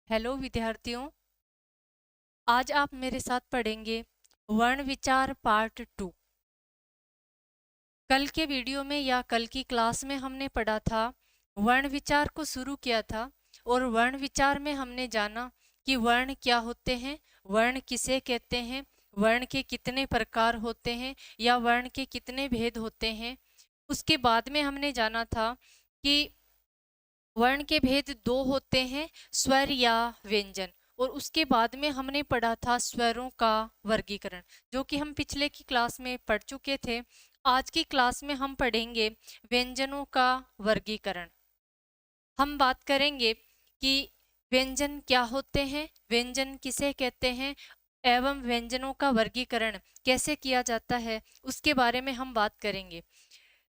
Hello विद्यार्थियों, आज आप मेरे साथ पढ़ेंगे वर्ण विचार पार्ट 2। कल के वीडियो में या कल की क्लास में हमने पढ़ा था, वर्ण विचार को शुरू किया था और वर्ण विचार में हमने जाना कि वर्ण क्या होते हैं, वर्ण किसे कहते हैं, वर्ण के कितने प्रकार होते हैं या वर्ण के कितने भेद होते हैं। उसके बाद में हमने जाना था कि वर्ण के भेद दो होते हैं, स्वर या व्यंजन। और उसके बाद में हमने पढ़ा था स्वरों का वर्गीकरण, जो कि हम पिछले की क्लास में पढ़ चुके थे। आज की क्लास में हम पढ़ेंगे व्यंजनों का वर्गीकरण। हम बात करेंगे कि व्यंजन क्या होते हैं, व्यंजन किसे कहते हैं एवं व्यंजनों का वर्गीकरण कैसे किया जाता है, उसके बारे में हम बात करेंगे।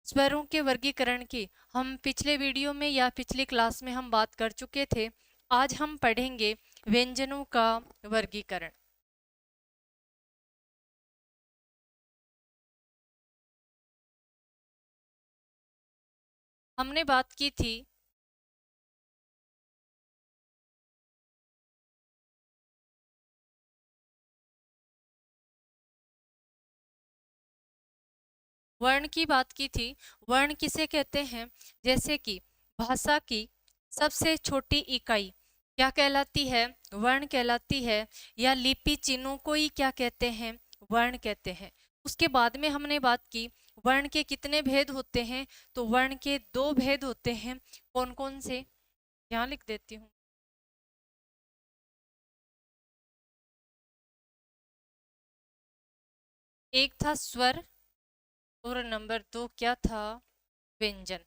स्वरों के वर्गीकरण की हम पिछले वीडियो में या पिछली क्लास में हम बात कर चुके थे। आज हम पढ़ेंगे व्यंजनों का वर्गीकरण। हमने बात की थी वर्ण की बात की थी। वर्ण किसे कहते हैं, जैसे कि भाषा की सबसे छोटी इकाई क्या कहलाती है, वर्ण कहलाती है। या लिपि चिन्हों को ही क्या कहते हैं, वर्ण कहते हैं। उसके बाद में हमने बात की वर्ण के कितने भेद होते हैं, तो वर्ण के दो भेद होते हैं। कौन कौन से, यहाँ लिख देती हूँ। एक था स्वर और नंबर दो क्या था, व्यंजन।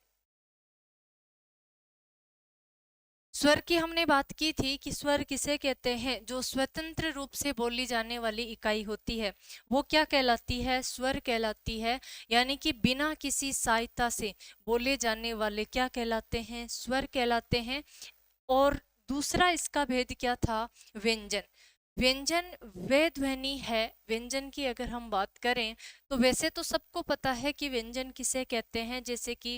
स्वर की हमने बात की थी कि स्वर किसे कहते हैं, जो स्वतंत्र रूप से बोली जाने वाली इकाई होती है वो क्या कहलाती है, स्वर कहलाती है। यानी कि बिना किसी सहायता से बोले जाने वाले क्या कहलाते हैं, स्वर कहलाते हैं। और दूसरा इसका भेद क्या था, व्यंजन। व्यंजन वे ध्वनि है, व्यंजन की अगर हम बात करें तो वैसे तो सबको पता है कि व्यंजन किसे कहते हैं। जैसे कि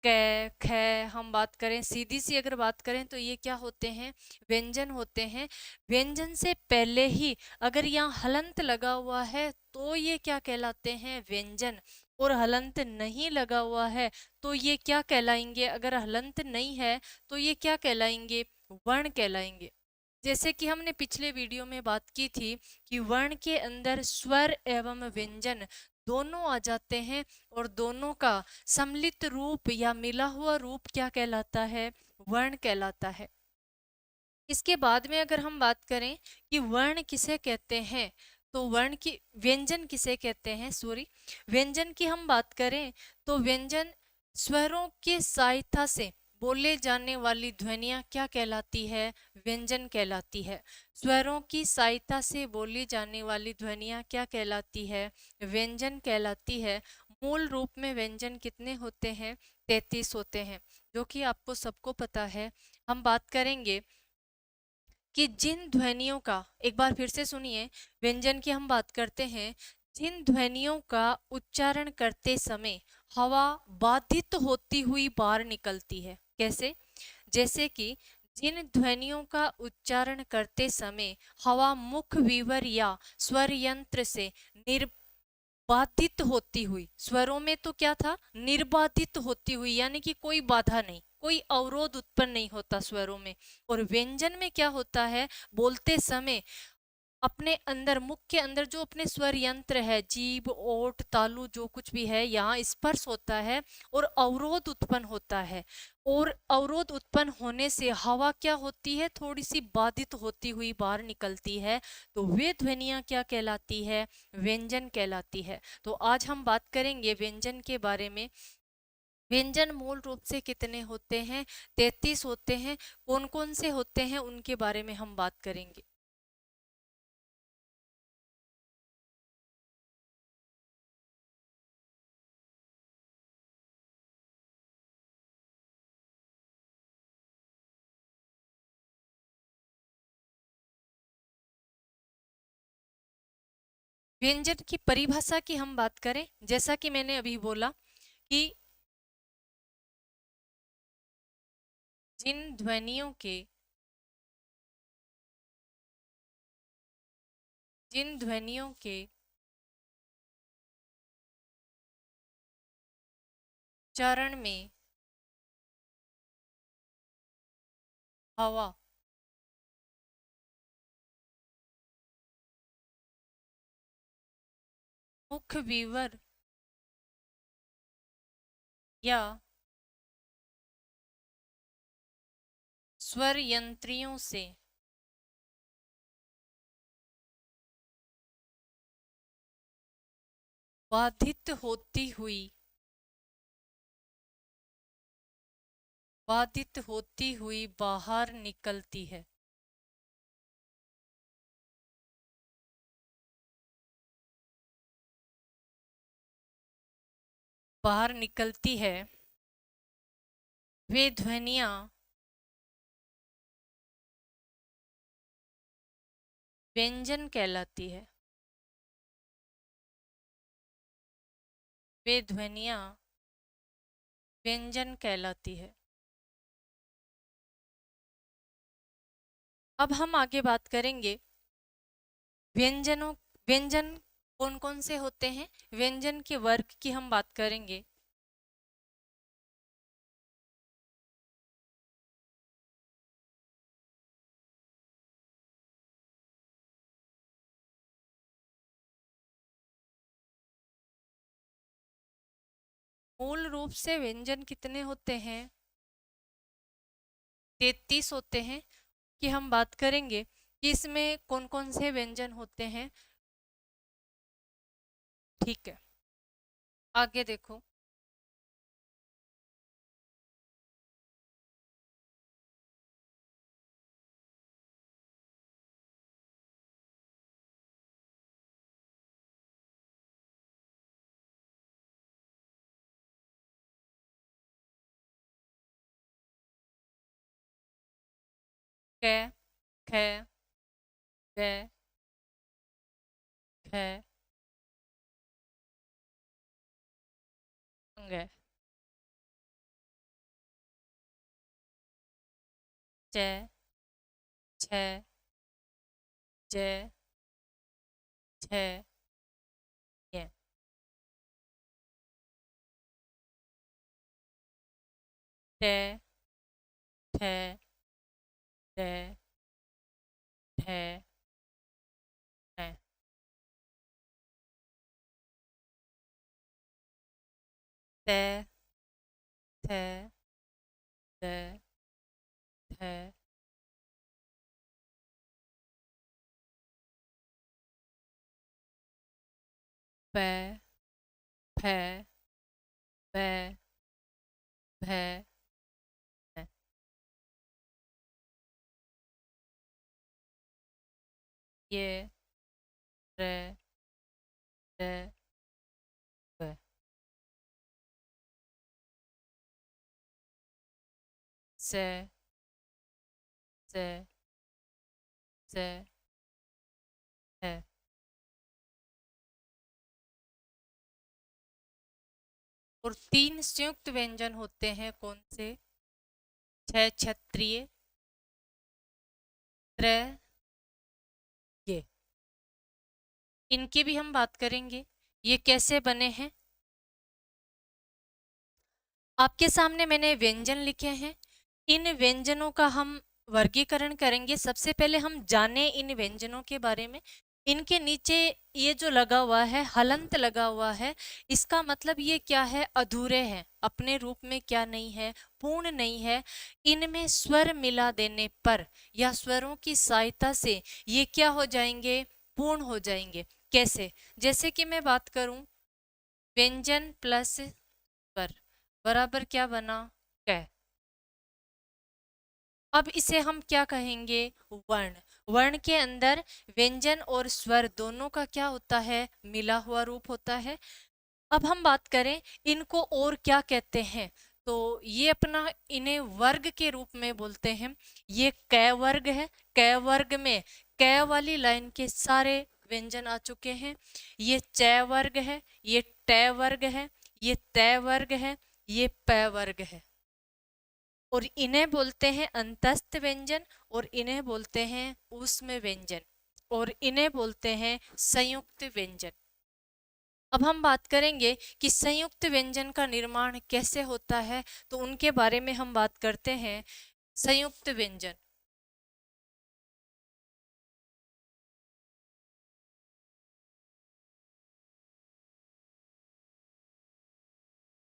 कै ख हम बात करें, सीधी सी अगर बात करें तो ये क्या होते हैं, व्यंजन होते हैं। व्यंजन से पहले ही अगर यहाँ हलंत लगा हुआ है तो ये क्या कहलाते हैं, व्यंजन। और हलंत नहीं लगा हुआ है तो ये क्या कहलाएंगे, अगर हलंत नहीं है तो ये क्या कहलाएंगे, वर्ण कहलाएंगे। जैसे कि हमने पिछले वीडियो में बात की थी कि वर्ण के अंदर स्वर एवं व्यंजन दोनों आ जाते हैं और दोनों का सम्मिलित रूप या मिला हुआ रूप क्या कहलाता है, वर्ण कहलाता है। इसके बाद में अगर हम बात करें कि वर्ण किसे कहते हैं, तो वर्ण की व्यंजन किसे कहते हैं, सॉरी, व्यंजन की हम बात करें तो व्यंजन स्वरों की सहायता से बोले जाने वाली ध्वनियां क्या कहलाती है, व्यंजन कहलाती है। स्वरों की सहायता से बोली जाने वाली ध्वनियां क्या कहलाती है, व्यंजन कहलाती है। मूल रूप में व्यंजन कितने होते हैं, 33 होते हैं, जो कि आपको सबको पता है। हम बात करेंगे कि जिन ध्वनियों का, एक बार फिर से सुनिए, व्यंजन की हम बात करते हैं, जिन ध्वनियों का उच्चारण करते समय हवा बाधित होती हुई बाहर निकलती है। कैसे, जैसे कि जिन ध्वनियों का उच्चारण करते समय हवा मुख विवर या स्वर यंत्र से बाधित होती हुई, स्वरों में तो क्या था, निर्बाधित होती हुई, यानी कि कोई बाधा नहीं, कोई अवरोध उत्पन्न नहीं होता स्वरों में। और व्यंजन में क्या होता है, बोलते समय अपने अंदर, मुख के अंदर जो अपने स्वर यंत्र है, जीभ ओठ तालु जो कुछ भी है, यहाँ स्पर्श होता है और अवरोध उत्पन्न होता है। और अवरोध उत्पन्न होने से हवा क्या होती है, थोड़ी सी बाधित होती हुई बाहर निकलती है, तो वे ध्वनियां क्या कहलाती है, व्यंजन कहलाती है। तो आज हम बात करेंगे व्यंजन के बारे में। व्यंजन मूल रूप से कितने होते हैं, 33 होते हैं। कौन कौन से होते हैं उनके बारे में हम बात करेंगे। व्यंजन की परिभाषा की हम बात करें, जैसा कि मैंने अभी बोला कि जिन ध्वनियों के जिन ध्वनियों के चरण में हवा मुख विवर या स्वर यंत्रियों से बाधित होती हुई बाहर निकलती है। बाहर निकलती है वे ध्वनियां व्यंजन कहलाती है। वे ध्वनियां व्यंजन कहलाती है। अब हम आगे बात करेंगे व्यंजन कौन कौन से होते हैं, व्यंजन के वर्ग की हम बात करेंगे। मूल रूप से व्यंजन कितने होते हैं? 33 होते हैं। कि हम बात करेंगे कि इसमें कौन कौन से व्यंजन होते हैं। ठीक है, आगे देखो। क, ख, ग, ख, ग, च, छ, ज, छ, य। ट, ठ, ड, ढ, ण। त, थ, द, ध, प, फ, ब, भ, न। य, र, ड, ब। स, स, स, ह। और 3 संयुक्त व्यंजन होते हैं, कौन से? छ क्षत्रिय, त्र ये। इनकी भी हम बात करेंगे, ये कैसे बने हैं। आपके सामने मैंने व्यंजन लिखे हैं। इन व्यंजनों का हम वर्गीकरण करेंगे। सबसे पहले हम जाने इन व्यंजनों के बारे में। इनके नीचे ये जो लगा हुआ है, हलंत लगा हुआ है, इसका मतलब ये क्या है? अधूरे हैं, अपने रूप में क्या नहीं है? पूर्ण नहीं है। इनमें स्वर मिला देने पर या स्वरों की सहायता से ये क्या हो जाएंगे? पूर्ण हो जाएंगे। कैसे? जैसे कि मैं बात करूं, व्यंजन प्लस स्वर बराबर क्या बना? क। अब इसे हम क्या कहेंगे? वर्ण। वर्ण के अंदर व्यंजन और स्वर दोनों का क्या होता है? मिला हुआ रूप होता है। अब हम बात करें इनको और क्या कहते हैं, तो ये अपना इन्हें वर्ग के रूप में बोलते हैं। ये क वर्ग है। क वर्ग में क वाली लाइन के सारे व्यंजन आ चुके हैं। ये च वर्ग है, ये ट वर्ग है, ये त वर्ग है, ये प वर्ग है। और इन्हें बोलते हैं अंतस्थ व्यंजन और इन्हें बोलते हैं ऊष्म व्यंजन। और इन्हें बोलते हैं संयुक्त व्यंजन। अब हम बात करेंगे कि संयुक्त व्यंजन का निर्माण कैसे होता है, तो उनके बारे में हम बात करते हैं। संयुक्त व्यंजन,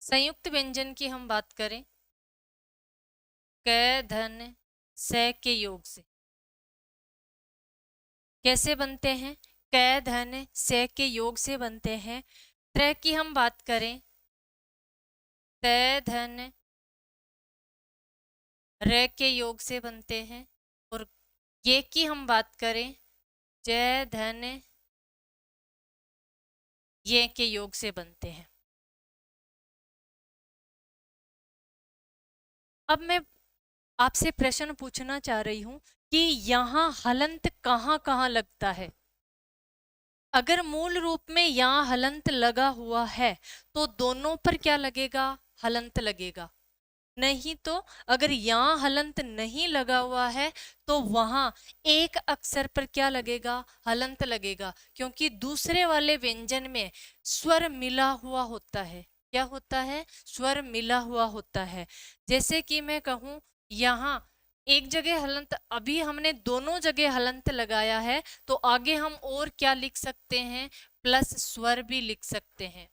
संयुक्त व्यंजन की हम बात करें, क धन से के योग से कैसे बनते हैं? क धन से के योग से बनते हैं। त्र की हम बात करें, त धन र के योग से बनते हैं। और ये की हम बात करें, जय धन ये के योग से बनते हैं। अब मैं आपसे प्रश्न पूछना चाह रही हूं कि यहाँ हलंत कहाँ कहाँ लगता है? अगर मूल रूप में यहाँ हलंत लगा हुआ है तो दोनों पर क्या लगेगा? हलंत लगेगा। नहीं तो अगर यहाँ हलंत नहीं लगा हुआ है तो वहां एक अक्षर पर क्या लगेगा? हलंत लगेगा, क्योंकि दूसरे वाले व्यंजन में स्वर मिला हुआ होता है। क्या होता है? स्वर मिला हुआ होता है। जैसे कि मैं कहूं यहाँ एक जगह हलंत, अभी हमने दोनों जगह हलंत लगाया है, तो आगे हम और क्या लिख सकते हैं? प्लस स्वर भी लिख सकते हैं,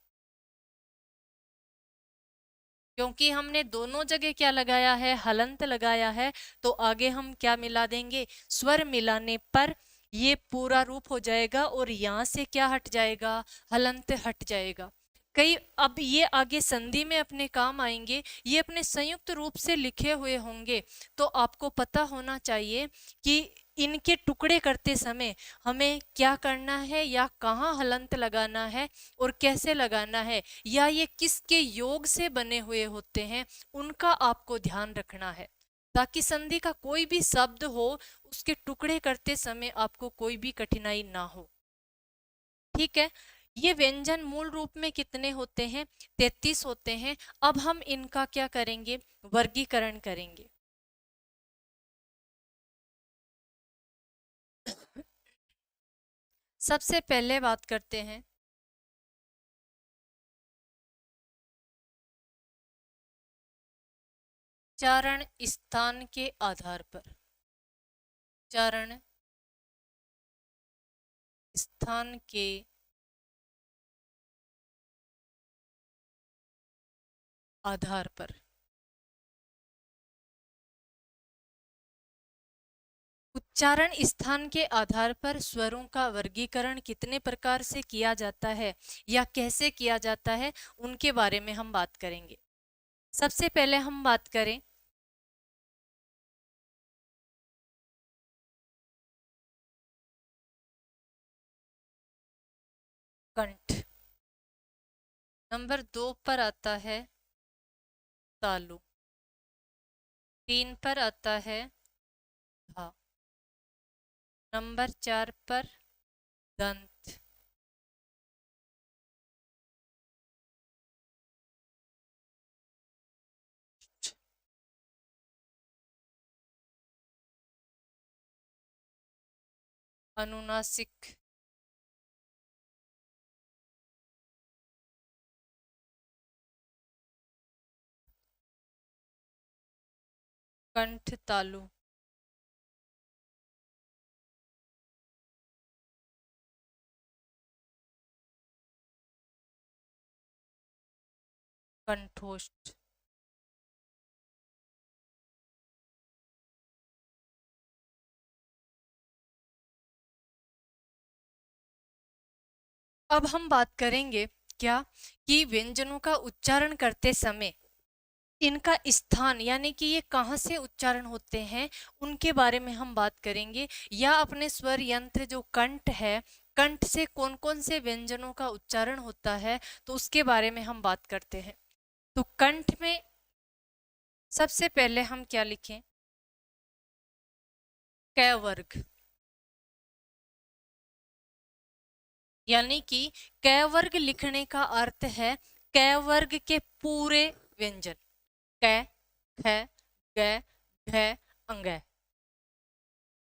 क्योंकि हमने दोनों जगह क्या लगाया है? हलंत लगाया है। तो आगे हम क्या मिला देंगे? स्वर मिलाने पर ये पूरा रूप हो जाएगा और यहाँ से क्या हट जाएगा? हलंत हट जाएगा। कई अब ये आगे संधि में अपने काम आएंगे, ये अपने संयुक्त रूप से लिखे हुए होंगे, तो आपको पता होना चाहिए कि इनके टुकड़े करते समय हमें क्या करना है, या कहाँ हलंत लगाना है और कैसे लगाना है, या ये किसके योग से बने हुए होते हैं, उनका आपको ध्यान रखना है, ताकि संधि का कोई भी शब्द हो उसके टुकड़े करते समय आपको कोई भी कठिनाई ना हो। ठीक है। ये व्यंजन मूल रूप में कितने होते हैं? 33 होते हैं। अब हम इनका क्या करेंगे? वर्गीकरण करेंगे। सबसे पहले बात करते हैं उच्चारण स्थान के आधार पर। उच्चारण स्थान के आधार पर। उच्चारण स्थान के आधार पर स्वरों का वर्गीकरण कितने प्रकार से किया जाता है या कैसे किया जाता है, उनके बारे में हम बात करेंगे। सबसे पहले हम बात करें कंठ। नंबर 2 पर आता है तालु। 3 पर आता है धा। नंबर 4 पर दंत। अनुनासिक। कंठ तालु। कंठोष्ठ। अब हम बात करेंगे क्या कि व्यंजनों का उच्चारण करते समय इनका स्थान, यानी कि ये कहाँ से उच्चारण होते हैं, उनके बारे में हम बात करेंगे। या अपने स्वर यंत्र जो कंठ है, कंठ से कौन कौन से व्यंजनों का उच्चारण होता है, तो उसके बारे में हम बात करते हैं। तो कंठ में सबसे पहले हम क्या लिखें? क वर्ग, यानी कि क वर्ग लिखने का अर्थ है क वर्ग के पूरे व्यंजन। क, ख, ग, घ, अंग।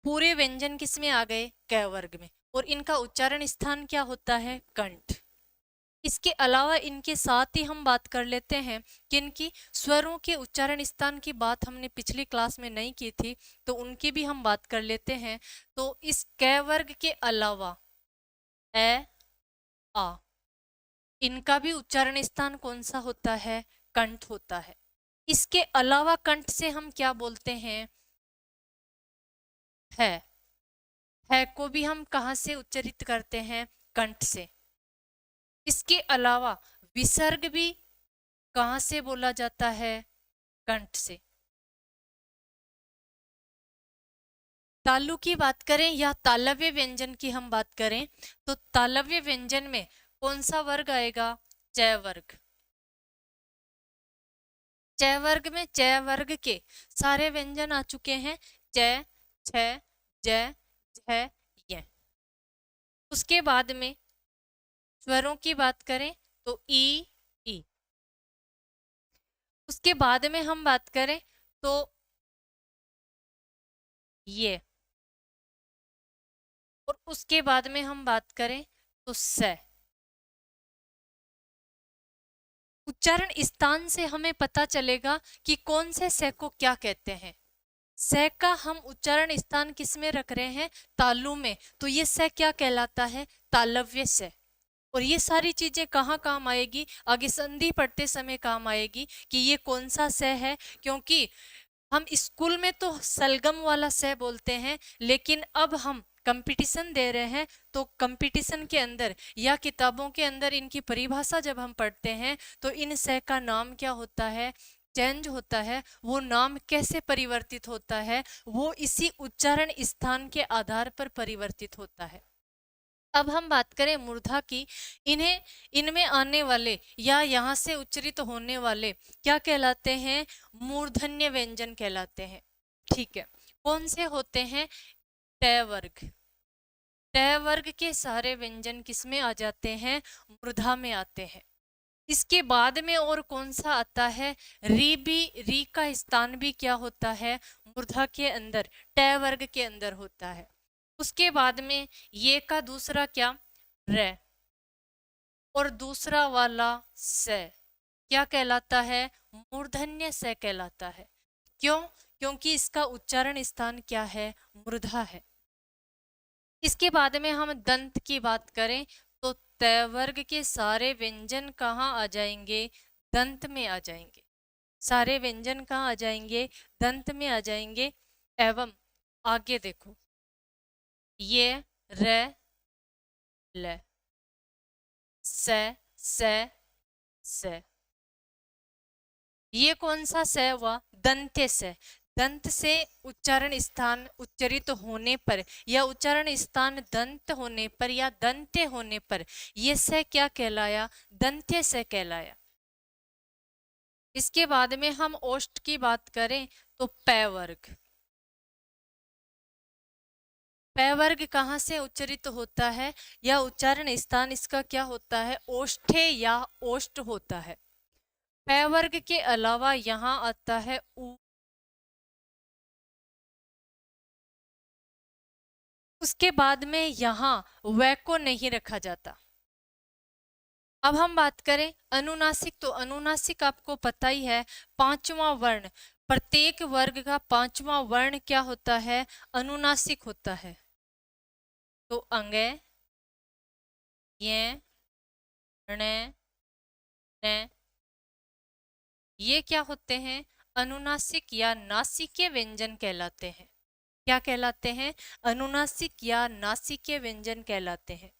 पूरे व्यंजन किस में आ गए? क वर्ग में। और इनका उच्चारण स्थान क्या होता है? कंठ। इसके अलावा इनके साथ ही हम बात कर लेते हैं कि इनकी स्वरों के उच्चारण स्थान की बात हमने पिछली क्लास में नहीं की थी, तो उनकी भी हम बात कर लेते हैं। तो इस क वर्ग के अलावा ए, आ, इनका भी उच्चारण स्थान कौन सा होता है? कंठ होता है। इसके अलावा कंठ से हम क्या बोलते हैं? है को भी हम कहाँ से उच्चरित करते हैं? कंठ से। इसके अलावा विसर्ग भी कहाँ से बोला जाता है? कंठ से। तालु की बात करें या तालव्य व्यंजन की हम बात करें तो तालव्य व्यंजन में कौन सा वर्ग आएगा? च वर्ग। च वर्ग में च वर्ग के सारे व्यंजन आ चुके हैं, च, छ, ज, झ, य। उसके बाद में स्वरों की बात करें तो ई, ई। उसके बाद में हम बात करें तो ये, और उसके बाद में हम बात करें तो स। उच्चारण स्थान से हमें पता चलेगा कि कौन से स को क्या कहते हैं। स का हम उच्चारण स्थान किस में रख रहे हैं? तालु में। तो ये स क्या कहलाता है? तालव्य स। और ये सारी चीजें कहाँ काम आएगी? आगे संधि पढ़ते समय काम आएगी कि ये कौन सा स है, क्योंकि हम स्कूल में तो सलगम वाला स बोलते हैं, लेकिन अब हम कंपटीशन दे रहे हैं तो कंपटीशन के अंदर या किताबों के अंदर इनकी परिभाषा जब हम पढ़ते हैं तो इन स का नाम क्या होता है? चेंज होता है। वो नाम कैसे परिवर्तित होता है? वो इसी उच्चारण स्थान के आधार पर परिवर्तित होता है। अब हम बात करें मूर्धा की। इनमें आने वाले या यहाँ से उच्चरित होने वाले क्या कहलाते हैं? मूर्धन्य व्यंजन कहलाते हैं। ठीक है, कौन से होते हैं? ट वर्ग। ट वर्ग के सारे व्यंजन किस में आ जाते हैं? मूर्धा में आते हैं। इसके बाद में और कौन सा आता है? री भी। री का स्थान भी क्या होता है? मूर्धा के अंदर, ट वर्ग के अंदर होता है। उसके बाद में ये का दूसरा क्या? रे। और दूसरा वाला स क्या कहलाता है? मूर्धन्य स कहलाता है। क्यों? क्योंकि इसका उच्चारण स्थान क्या है? मूर्धा है। इसके बाद में हम दंत की बात करें तो त वर्ग के सारे व्यंजन कहाँ आ जाएंगे? दंत में आ जाएंगे। सारे व्यंजन कहाँ आ जाएंगे? दंत में आ जाएंगे। एवं आगे देखो, ये, रे, ल, से। ये कौन सा स हुआ? दंत्य से। दंत से उच्चारण स्थान उच्चरित होने पर या उच्चारण स्थान दंत होने पर या दंत्य होने पर ये स क्या कहलाया? दंत्य से कहलाया। इसके बाद में हम ओष्ठ की बात करें तो प वर्ग। प वर्ग कहाँ से उच्चरित होता है या उच्चारण स्थान इसका क्या होता है? ओष्ठे या ओष्ठ होता है। प वर्ग के अलावा यहाँ आता है उ। उसके बाद में यहाँ व को नहीं रखा जाता। अब हम बात करें अनुनासिक, तो अनुनासिक आपको पता ही है, पांचवा वर्ण। प्रत्येक वर्ग का पांचवा वर्ण क्या होता है? अनुनासिक होता है। तो अंगे, ये, ण, न, ये क्या होते हैं? अनुनासिक या नासिके व्यंजन कहलाते हैं। क्या कहलाते हैं? अनुनासिक या नासिके व्यंजन कहलाते हैं।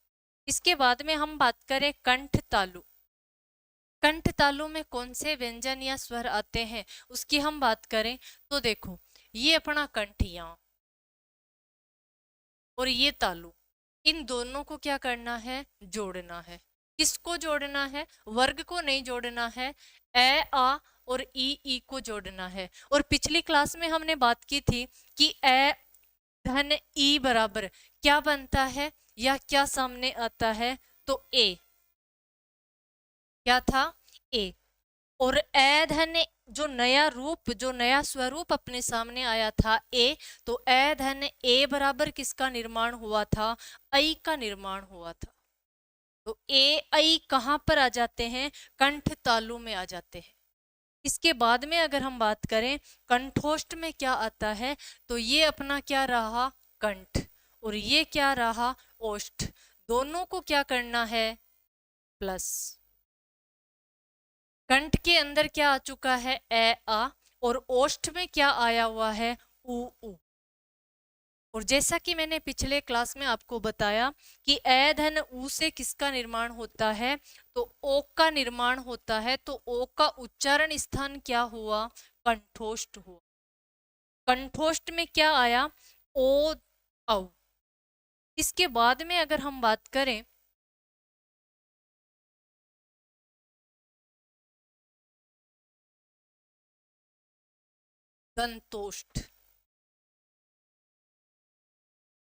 इसके बाद में हम बात करें कंठ तालु। कंठ तालु में कौन से व्यंजन या स्वर आते हैं उसकी हम बात करें तो देखो, ये अपना कंठ यहाँ और ये तालु, इन दोनों को क्या करना है? जोड़ना है। किसको जोड़ना है? वर्ग को नहीं जोड़ना है, ए, आ और ई को जोड़ना है। और पिछली क्लास में हमने बात की थी कि ए धन ई बराबर क्या बनता है या क्या सामने आता है? तो ए। क्या था? ए। और ए धन जो नया रूप, जो नया स्वरूप अपने सामने आया था ए, तो ए धन ए बराबर किसका निर्माण हुआ था? ऐ का निर्माण हुआ था। तो ए ऐ कहां पर आ जाते हैं? कंठ तालु में आ जाते हैं। इसके बाद में अगर हम बात करें कंठोष्ठ में क्या आता है, तो ये अपना क्या रहा? कंठ। और ये क्या रहा? ओष्ठ। दोनों को क्या करना है? प्लस। कंठ के अंदर क्या आ चुका है? ए आ। और ओष्ठ में क्या आया हुआ है? उ उ। और जैसा कि मैंने पिछले क्लास में आपको बताया कि ए धन ऊ से किसका निर्माण होता है? तो ओ का निर्माण होता है। तो ओ का उच्चारण स्थान क्या हुआ? कंठोष्ठ हुआ। कंठोष्ठ में क्या आया? ओ औ। इसके बाद में अगर हम बात करें दंतोष्ठ,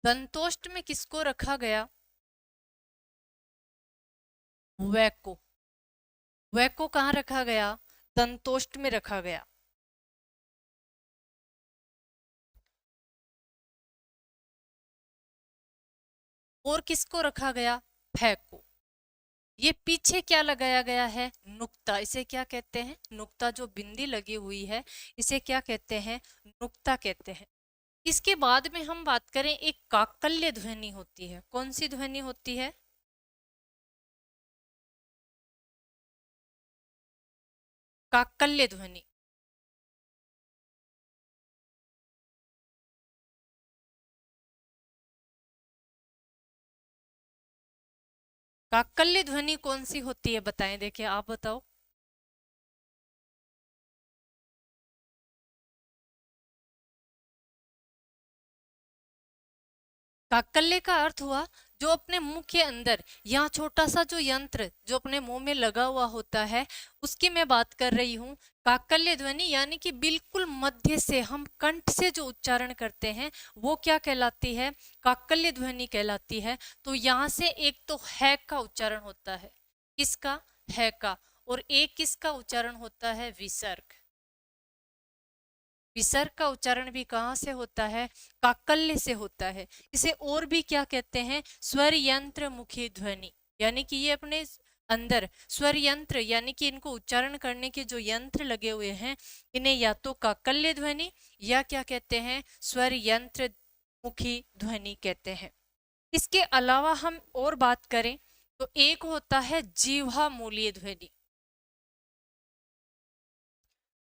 दंतोष्ठ में किसको रखा गया? वैको। वैको कहाँ रखा गया? दंतोष्ठ में रखा गया। और किसको रखा गया? फैको। ये पीछे क्या लगाया गया है? नुक्ता। इसे क्या कहते हैं? नुक्ता। जो बिंदी लगी हुई है इसे क्या कहते हैं? नुक्ता कहते हैं। इसके बाद में हम बात करें, एक काकल्य ध्वनि होती है। कौन सी ध्वनि होती है? काकल्य ध्वनि। काकल्य ध्वनि कौन सी होती है? बताएं, देखिए आप बताओ। काकल्य का अर्थ हुआ जो अपने मुंह के अंदर, यहाँ छोटा सा जो यंत्र जो अपने मुंह में लगा हुआ होता है उसकी मैं बात कर रही हूँ। काकल्य ध्वनि यानी कि बिल्कुल मध्य से हम कंठ से जो उच्चारण करते हैं वो क्या कहलाती है? काकल्य ध्वनि कहलाती है। तो यहाँ से एक तो है का उच्चारण होता है। किसका? है का। और एक किसका उच्चारण होता है? विसर्ग। विसर्ग का उच्चारण भी कहाँ से होता है? काकल्य से होता है। इसे और भी क्या कहते हैं? स्वर यंत्र मुखी ध्वनि। यानी कि ये अपने अंदर स्वर यंत्र, यानी कि इनको उच्चारण करने के जो यंत्र लगे हुए हैं इन्हें या तो काकल्य ध्वनि या क्या कहते हैं? स्वर यंत्र मुखी ध्वनि कहते हैं। इसके अलावा हम और बात करें तो एक होता है जीवा मूलीय ध्वनि।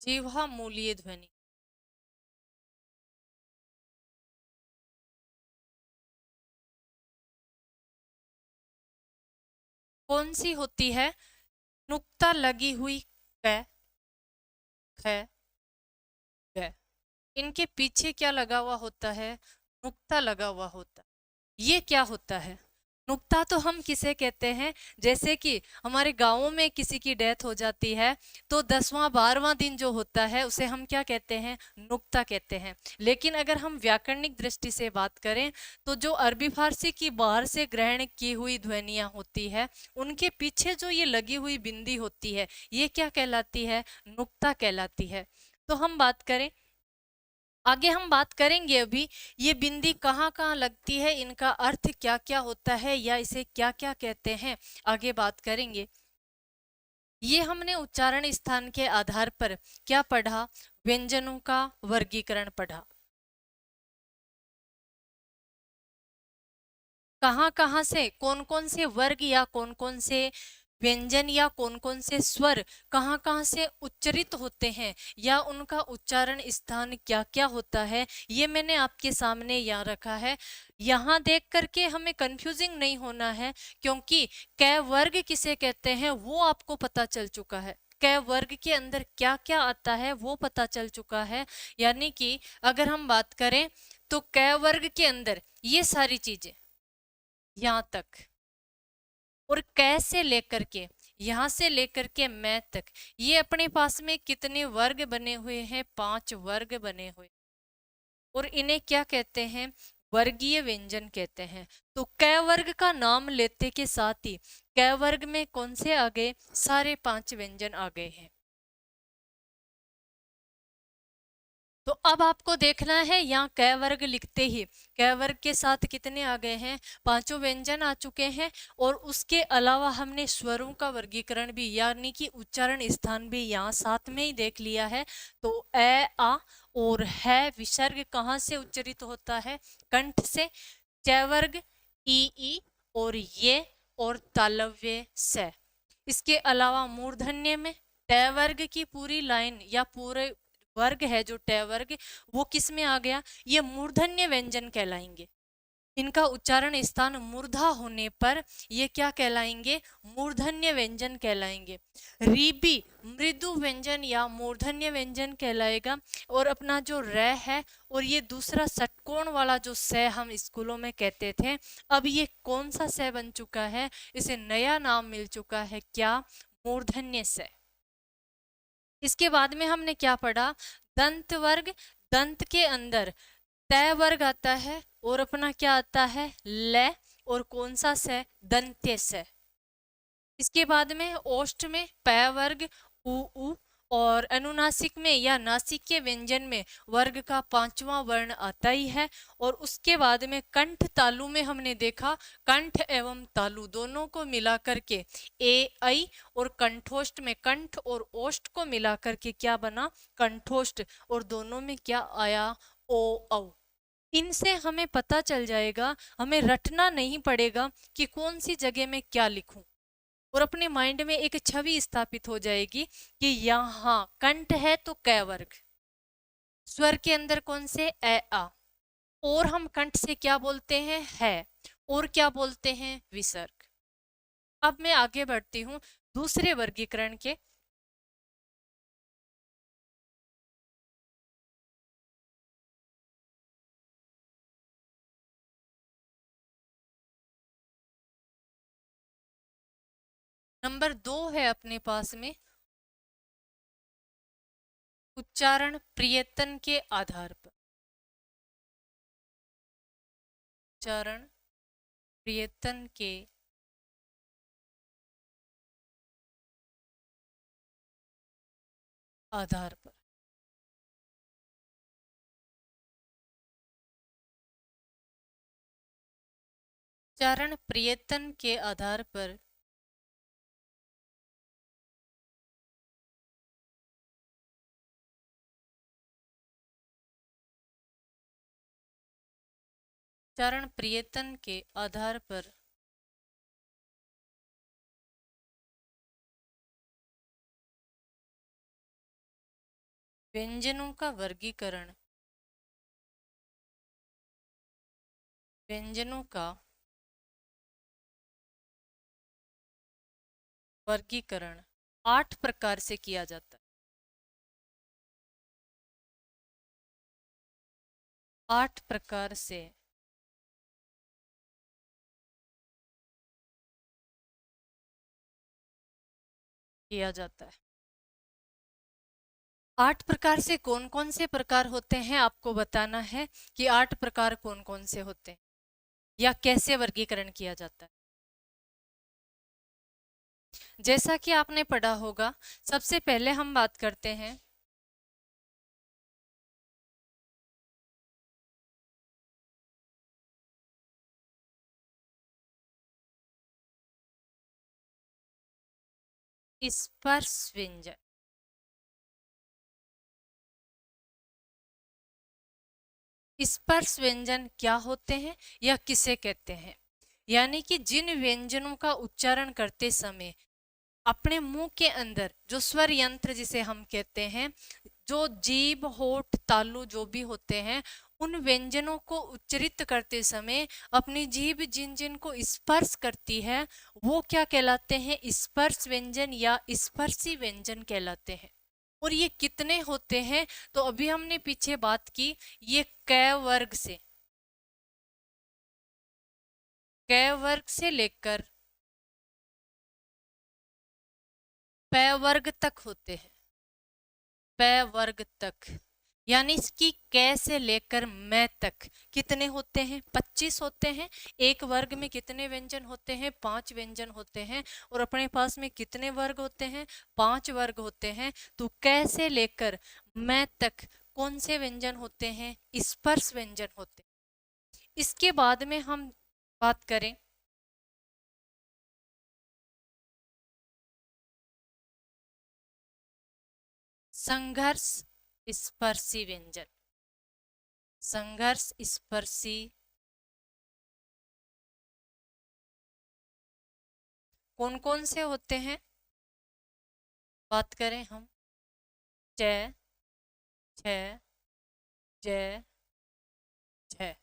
जीवा मूलीय ध्वनि कौन सी होती है? नुक्ता लगी हुई क, ख, ग। इनके पीछे क्या लगा हुआ होता है? नुक्ता लगा हुआ होता है। ये क्या होता है? नुक्ता तो हम किसे कहते हैं? जैसे कि हमारे गांवों में किसी की डेथ हो जाती है तो 10वां 12वां दिन जो होता है उसे हम क्या कहते हैं? नुक्ता कहते हैं। लेकिन अगर हम व्याकरणिक दृष्टि से बात करें तो जो अरबी फारसी की बाहर से ग्रहण की हुई ध्वनियां होती है उनके पीछे जो ये लगी हुई बिंदी होती है ये क्या कहलाती है? नुक्ता कहलाती है। तो हम बात करें, आगे हम बात करेंगे अभी ये बिंदी कहाँ कहाँ लगती है, इनका अर्थ क्या क्या होता है या इसे क्या क्या कहते हैं, आगे बात करेंगे। ये हमने उच्चारण स्थान के आधार पर क्या पढ़ा? व्यंजनों का वर्गीकरण पढ़ा। कहाँ कहाँ से कौन कौन से वर्ग या कौन कौन से व्यंजन या कौन कौन से स्वर कहाँ कहाँ से उच्चरित होते हैं या उनका उच्चारण स्थान क्या क्या होता है, ये मैंने आपके सामने यहाँ रखा है। यहाँ देख करके हमें कंफ्यूजिंग नहीं होना है, क्योंकि कै वर्ग किसे कहते हैं वो आपको पता चल चुका है। कै वर्ग के अंदर क्या क्या आता है वो पता चल चुका है। यानी कि अगर हम बात करें तो कै वर्ग के अंदर ये सारी चीजें यहाँ तक, और कै से लेकर के यहां से लेकर के मैं तक, ये अपने पास में कितने वर्ग बने हुए हैं? 5 वर्ग बने हुए। और इन्हें क्या कहते हैं? वर्गीय व्यंजन कहते हैं। तो कै वर्ग का नाम लेते के साथ ही कै वर्ग में कौन से आ गए? सारे 5 व्यंजन आ गए हैं। तो अब आपको देखना है यहाँ क वर्ग लिखते ही क वर्ग के साथ कितने आ गए हैं, पांचों व्यंजन आ चुके हैं। और उसके अलावा हमने स्वरों का वर्गीकरण भी यानी कि उच्चारण स्थान भी यहाँ साथ में ही देख लिया है। तो ए आ और है विसर्ग कहाँ से उच्चरित होता है, कंठ से। च वर्ग ई और ये और तालव्य से। इसके अलावा मूर्धन्य में ट वर्ग की पूरी लाइन या पूरे वर्ग है जो ट वर्ग, वो किस में आ गया, ये मूर्धन्य व्यंजन कहलाएंगे। इनका उच्चारण स्थान मूर्धा होने पर ये क्या कहलाएंगे, मूर्धन्य व्यंजन कहलाएंगे। रीबी मृदु व्यंजन या मूर्धन्य व्यंजन कहलाएगा। और अपना जो र है और ये दूसरा षटकोण वाला जो स हम स्कूलों में कहते थे, अब ये कौन सा स बन चुका है, इसे नया नाम मिल चुका है, क्या, मूर्धन्य स। इसके बाद में हमने क्या पढ़ा, दंत वर्ग। दंत के अंदर त वर्ग आता है और अपना क्या आता है, ल, और कौन सा से, दंत्य से। इसके बाद में ओष्ठ में प वर्ग उ और अनुनासिक में या नासिक के व्यंजन में वर्ग का पांचवा वर्ण आता ही है। और उसके बाद में कंठ तालु में हमने देखा कंठ एवं तालु दोनों को मिला करके ए ऐ, और कंठोष्ठ में कंठ और ओष्ठ को मिला करके क्या बना, कंठोष्ठ। और दोनों में क्या आया, ओ औ। इनसे हमें पता चल जाएगा, हमें रटना नहीं पड़ेगा कि कौन सी जगह में क्या लिखूं। और अपने माइंड में एक छवि स्थापित हो जाएगी कि यहाँ कंठ है तो क वर्ग, स्वर के अंदर कौन से, ए आ, और हम कंठ से क्या बोलते हैं, है, और क्या बोलते हैं, विसर्ग। अब मैं आगे बढ़ती हूँ दूसरे वर्गीकरण के। नंबर 2 है अपने पास में उच्चारण प्रियतन के आधार पर। उच्चारण प्रियतन के आधार पर। उच्चारण प्रियतन के आधार पर उच्चारण प्रियतन के आधार पर व्यंजनों का वर्गीकरण, व्यंजनों का वर्गीकरण 8 प्रकार से किया जाता है। 8 प्रकार से किया जाता है। 8 प्रकार से कौन कौन से प्रकार होते हैं आपको बताना है कि 8 प्रकार कौन कौन से होते हैं या कैसे वर्गीकरण किया जाता है। जैसा कि आपने पढ़ा होगा, सबसे पहले हम बात करते हैं स्पर्श व्यंजन। स्पर्श व्यंजन क्या होते हैं या किसे कहते हैं, यानी कि जिन व्यंजनों का उच्चारण करते समय अपने मुंह के अंदर जो स्वर यंत्र जिसे हम कहते हैं, जो जीभ होठ तालु जो भी होते हैं, उन व्यंजनों को उच्चरित करते समय अपनी जीभ जिन जिन को स्पर्श करती है वो क्या कहलाते हैं, स्पर्श व्यंजन या स्पर्शी व्यंजन कहलाते हैं। और ये कितने होते हैं, तो अभी हमने पीछे बात की, ये क वर्ग से, क वर्ग से लेकर प वर्ग तक होते हैं, प वर्ग तक, यानी इसकी क से लेकर मैं तक कितने होते हैं, 25 होते हैं। एक वर्ग में कितने व्यंजन होते हैं, 5 व्यंजन होते हैं। और अपने पास में कितने वर्ग होते हैं, 5 वर्ग होते हैं। तो क से लेकर मैं तक कौन से व्यंजन होते हैं? स्पर्श व्यंजन होते हैं। इसके बाद में हम बात करें संघर्ष स्पर्शी व्यंजन। संघर्ष स्पर्शी कौन कौन से होते हैं? बात करें हम च, छ, ज, झ।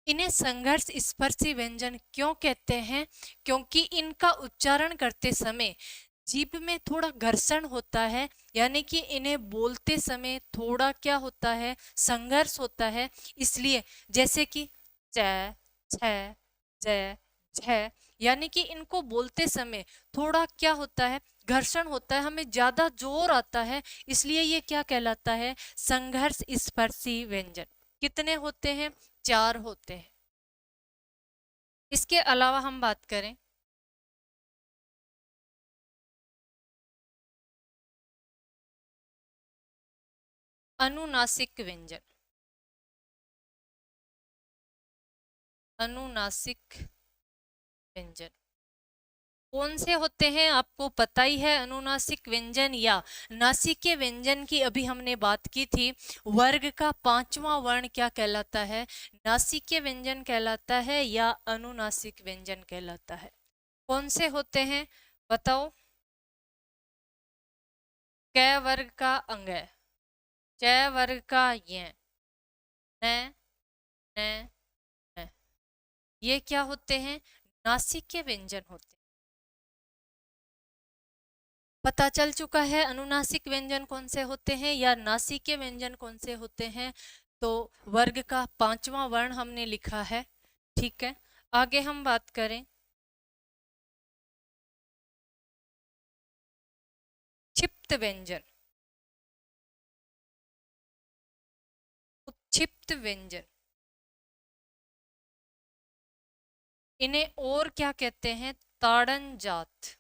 इन्हें संघर्ष स्पर्शी व्यंजन क्यों कहते हैं? क्योंकि इनका उच्चारण करते समय जीभ में थोड़ा घर्षण होता है, यानी कि इन्हें बोलते समय थोड़ा क्या होता है? संघर्ष होता है। इसलिए जैसे कि च, छ, ज, झ, यानी कि इनको बोलते समय थोड़ा क्या होता है? घर्षण होता है, हमें ज्यादा जोर आता है, इसलिए ये क्या कहलाता है? संघर्ष स्पर्शी व्यंजन। कितने होते हैं? 4 होते हैं। इसके अलावा हम बात करें अनुनासिक व्यंजन। अनुनासिक व्यंजन कौन से होते हैं? आपको पता ही है। अनुनासिक व्यंजन या नासिकीय व्यंजन की अभी हमने बात की थी। वर्ग का 5वां वर्ण क्या कहलाता है? नासिकीय व्यंजन कहलाता है या अनुनासिक व्यंजन कहलाता है? कौन से होते हैं बताओ? क वर्ग का अंग है, च वर्ग का ये, न, न, न, ये क्या होते हैं? नासिकीय व्यंजन होते हैं। पता चल चुका है अनुनासिक व्यंजन कौन से होते हैं या नासिकीय व्यंजन कौन से होते हैं। तो वर्ग का 5वां वर्ण हमने लिखा है। ठीक है, आगे हम बात करें क्षिप्त व्यंजन। उत्क्षिप्त व्यंजन इन्हें और क्या कहते हैं? ताड़न जात।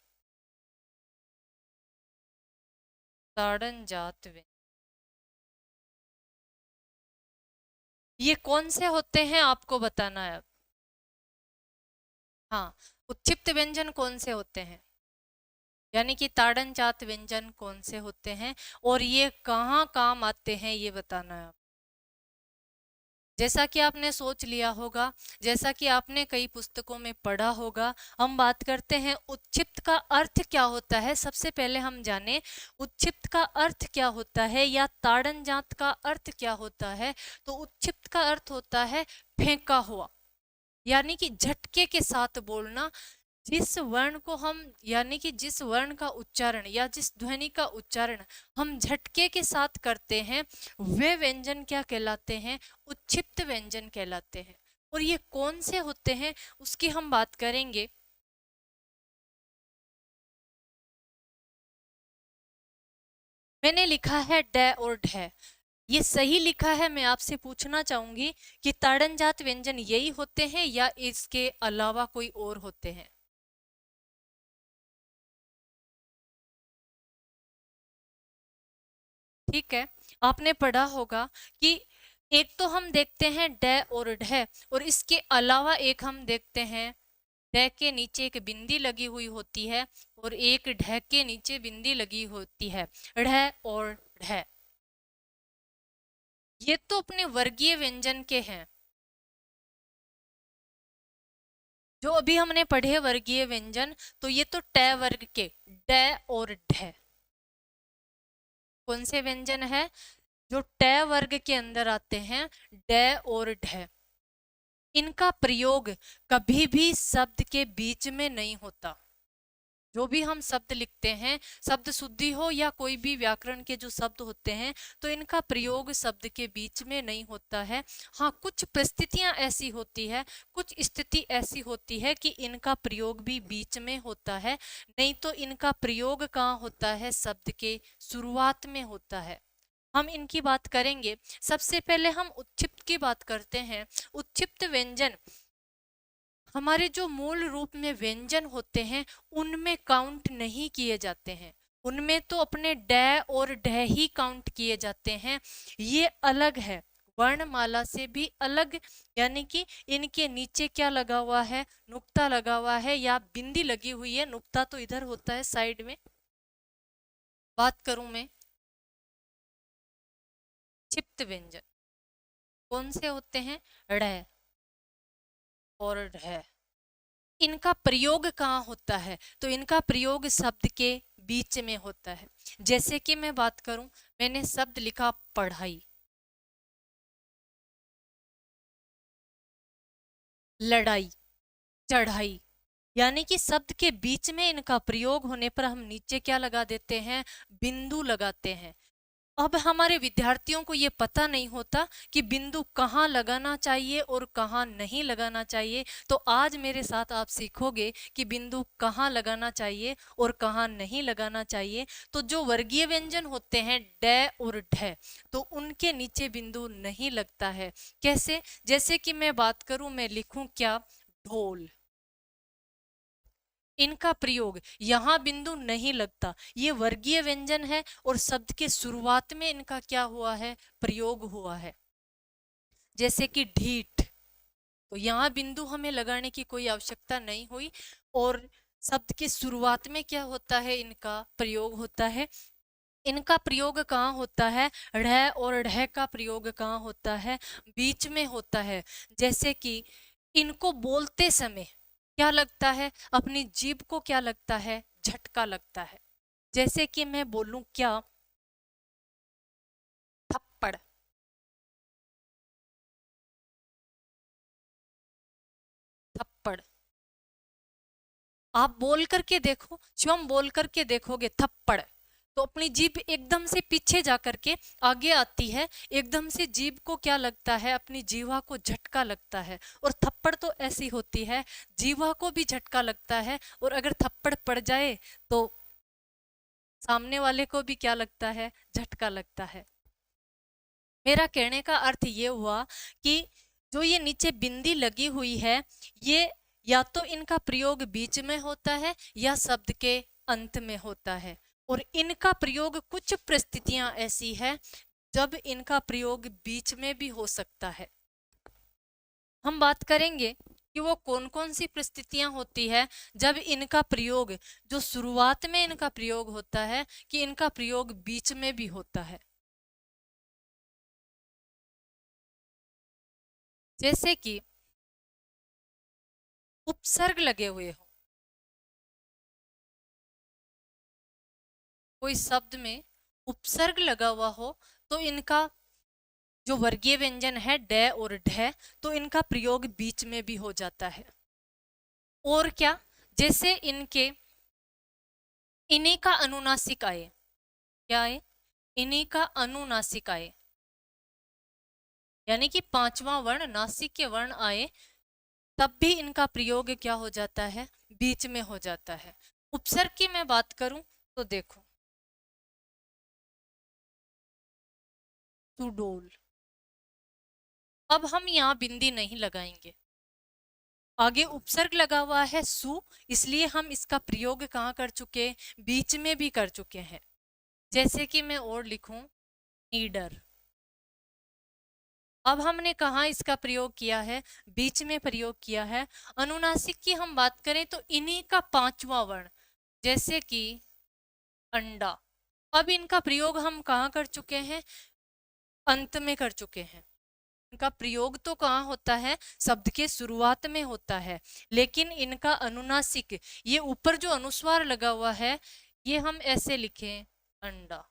ताड़न जात व्यंजन ये कौन से होते हैं आपको बताना है अब। हाँ, उत्क्षिप्त व्यंजन कौन से होते हैं, यानी कि ताड़न जात व्यंजन कौन से होते हैं और ये कहाँ काम आते हैं, ये बताना है। जैसा कि आपने सोच लिया होगा, जैसा कि आपने कई पुस्तकों में पढ़ा होगा, हम बात करते हैं उत्क्षिप्त का अर्थ क्या होता है। सबसे पहले हम जाने उत्क्षिप्त का अर्थ क्या होता है या ताड़न जात का अर्थ क्या होता है। तो उत्क्षिप्त का अर्थ होता है फेंका हुआ, यानी कि झटके के साथ बोलना। जिस वर्ण को हम, यानी कि जिस वर्ण का उच्चारण या जिस ध्वनि का उच्चारण हम झटके के साथ करते हैं, वे व्यंजन क्या कहलाते हैं? उच्छिप्त व्यंजन कहलाते हैं। और ये कौन से होते हैं उसकी हम बात करेंगे। मैंने लिखा है ड और ढ, ये सही लिखा है। मैं आपसे पूछना चाहूंगी कि ताड़न जात व्यंजन यही होते हैं या इसके अलावा कोई और होते हैं? ठीक है, आपने पढ़ा होगा कि एक तो हम देखते हैं ड और ढ, और इसके अलावा एक हम देखते हैं ड के नीचे एक बिंदी लगी हुई होती है और एक ढ के नीचे बिंदी लगी होती है, ढ और ढ। ये तो अपने वर्गीय व्यंजन के हैं, जो अभी हमने पढ़े वर्गीय व्यंजन। तो ये तो ट वर्ग के ड और ढ कौन से व्यंजन है? जो ट वर्ग के अंदर आते हैं, ड और ढ। इनका प्रयोग कभी भी शब्द के बीच में नहीं होता। जो भी हम शब्द लिखते हैं, शब्द शुद्धि हो या कोई भी व्याकरण के जो शब्द होते हैं, तो इनका प्रयोग शब्द के बीच में नहीं होता है। हाँ, कुछ परिस्थितियां ऐसी होती है, कुछ स्थिति ऐसी होती है कि इनका प्रयोग भी बीच में होता है, नहीं तो इनका प्रयोग कहाँ होता है? शब्द के शुरुआत में होता है। हम इनकी बात करेंगे। सबसे पहले हम उत्क्षिप्त की बात करते हैं। उत्क्षिप्त व्यंजन हमारे जो मूल रूप में व्यंजन होते हैं उनमें काउंट नहीं किए जाते हैं। उनमें तो अपने डै और ढह ही काउंट किए जाते हैं, ये अलग है, वर्णमाला से भी अलग। यानी कि इनके नीचे क्या लगा हुआ है, नुक्ता लगा हुआ है या बिंदी लगी हुई है, नुक्ता तो इधर होता है साइड में। बात करूं मैं क्षिप्त व्यंजन, कौन से होते हैं, ड़ और ढ। इनका प्रयोग कहाँ होता है, तो इनका प्रयोग शब्द के बीच में होता है। जैसे कि मैं बात करूं, मैंने शब्द लिखा पढ़ाई, लड़ाई, चढ़ाई, यानी कि शब्द के बीच में इनका प्रयोग होने पर हम नीचे क्या लगा देते हैं, बिंदु लगाते हैं। अब हमारे विद्यार्थियों को ये पता नहीं होता कि बिंदु कहाँ लगाना चाहिए और कहाँ नहीं लगाना चाहिए, तो आज मेरे साथ आप सीखोगे कि बिंदु कहाँ लगाना चाहिए और कहाँ नहीं लगाना चाहिए। तो जो वर्गीय व्यंजन होते हैं ड और ढ, तो उनके नीचे बिंदु नहीं लगता है। कैसे, जैसे कि मैं बात करूं, मैं लिखूं क्या, ढोल, इनका प्रयोग यहां बिंदु नहीं लगता, ये वर्गीय व्यंजन है और शब्द के शुरुआत में इनका क्या हुआ है, प्रयोग हुआ है। जैसे कि ढीठ, तो यहाँ बिंदु हमें लगाने की कोई आवश्यकता नहीं हुई और शब्द के शुरुआत में क्या होता है, इनका प्रयोग होता है। इनका प्रयोग कहाँ होता है, ढ़ और ढह का प्रयोग कहाँ होता है, बीच में होता है। जैसे कि इनको बोलते समय क्या लगता है, अपनी जीभ को क्या लगता है, झटका लगता है। जैसे कि मैं बोलूं क्या, थप्पड़, थप्पड़। आप बोल करके देखो, स्वयं बोल करके देखोगे थप्पड़, तो अपनी जीभ एकदम से पीछे जा करके आगे आती है, एकदम से जीभ को क्या लगता है, अपनी जीवा को झटका लगता है। और थप्पड़ तो ऐसी होती है, जीवा को भी झटका लगता है और अगर थप्पड़ पड़ जाए तो सामने वाले को भी क्या लगता है, झटका लगता है। मेरा कहने का अर्थ ये हुआ कि जो ये नीचे बिंदी लगी हुई है, ये या तो इनका प्रयोग बीच में होता है या शब्द के अंत में होता है। और इनका प्रयोग कुछ परिस्थितियां ऐसी है जब इनका प्रयोग बीच में भी हो सकता है। हम बात करेंगे कि वो कौन कौन सी परिस्थितियां होती है जब इनका प्रयोग, जो शुरुआत में इनका प्रयोग होता है, कि इनका प्रयोग बीच में भी होता है। जैसे कि उपसर्ग लगे हुए हो, कोई शब्द में उपसर्ग लगा हुआ हो, तो इनका जो वर्गीय व्यंजन है ड और ढ, तो इनका प्रयोग बीच में भी हो जाता है। और क्या, जैसे इनके इन्हीं का अनुनासिक आए, क्या आए, इन्हीं का अनुनासिक आए, यानी कि पांचवा वर्ण नासिक के वर्ण आए, तब भी इनका प्रयोग क्या हो जाता है, बीच में हो जाता है। उपसर्ग की मैं बात करूं तो देखो, सुडोल, अब हम यहाँ बिंदी नहीं लगाएंगे, आगे उपसर्ग लगा हुआ है सु, इसलिए हम इसका प्रयोग कहाँ कर चुके, बीच में भी कर चुके हैं। जैसे कि मैं और लिखूं नीडर, अब हमने कहा इसका प्रयोग किया है, बीच में प्रयोग किया है। अनुनासिक की हम बात करें तो इन्हीं का पांचवा वर्ण, जैसे कि अंडा, अब इनका प्रयोग हम कहाँ कर चुके हैं, अंत में कर चुके हैं। इनका प्रयोग तो कहाँ होता है, शब्द के शुरुआत में होता है, लेकिन इनका अनुनासिक, ये ऊपर जो अनुस्वार लगा हुआ है, ये हम ऐसे लिखें अंडा,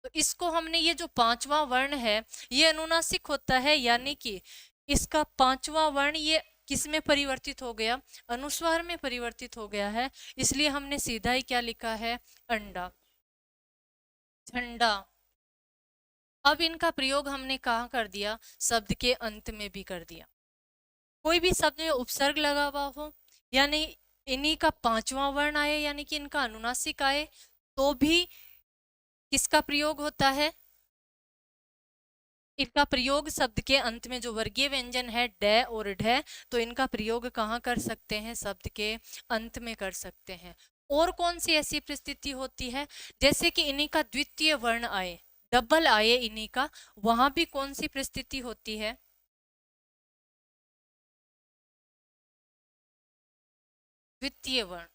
तो इसको हमने, ये जो पांचवा वर्ण है ये अनुनासिक होता है, यानी कि इसका पांचवा वर्ण ये किस में परिवर्तित हो गया, अनुस्वार में परिवर्तित हो गया है, इसलिए हमने सीधा ही क्या लिखा है, अंडा। झंडा, अब इनका प्रयोग हमने कहाँ कर दिया, शब्द के अंत में भी कर दिया। कोई भी शब्द में उपसर्ग लगा हुआ हो, यानी इन्हीं का पांचवा वर्ण आए, यानी कि इनका अनुनासिक आए, तो भी किसका प्रयोग होता है, इनका प्रयोग शब्द के अंत में, जो वर्गीय व्यंजन है ड और ढ, तो इनका प्रयोग कहाँ कर सकते हैं, शब्द के अंत में कर सकते हैं। और कौन सी ऐसी परिस्थिति होती है जैसे कि इन्हीं का द्वितीय वर्ण आए, डबल आए इन्हीं का, वहां भी कौन सी परिस्थिति होती है? द्वितीय वर्ण।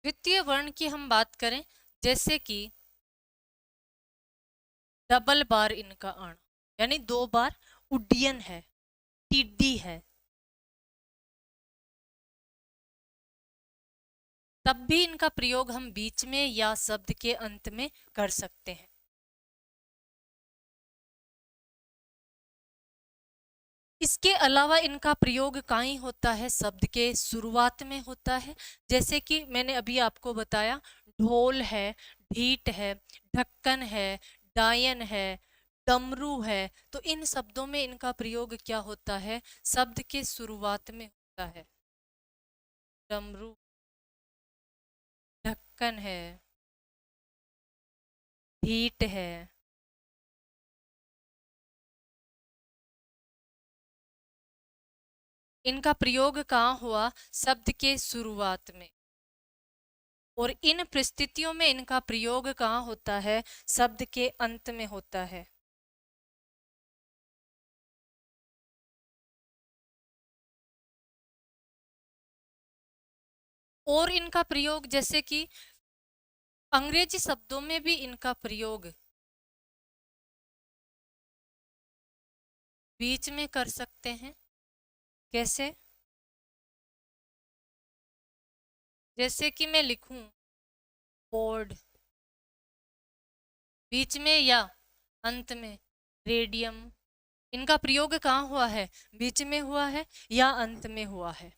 द्वितीय वर्ण की हम बात करें, जैसे कि डबल बार इनका आना, यानी 2 बार उड्डयन है, टिड्डी है, तब भी इनका प्रयोग हम बीच में या शब्द के अंत में कर सकते हैं। इसके अलावा इनका प्रयोग कहीं होता है, शब्द के शुरुआत में होता है, जैसे कि मैंने अभी आपको बताया, ढोल है, ढीठ है, ढक्कन है, डायन है, डमरू है। तो इन शब्दों में इनका प्रयोग क्या होता है? शब्द के शुरुआत में होता है। डमरू, ढक्कन है, ढीठ है, इनका प्रयोग कहाँ हुआ? शब्द के शुरुआत में। और इन परिस्थितियों में इनका प्रयोग कहाँ होता है? शब्द के अंत में होता है। और इनका प्रयोग, जैसे कि अंग्रेजी शब्दों में भी इनका प्रयोग बीच में कर सकते हैं। कैसे? जैसे कि मैं लिखूं बोर्ड, बीच में या अंत में रेडियम, इनका प्रयोग कहाँ हुआ है? बीच में हुआ है या अंत में हुआ है।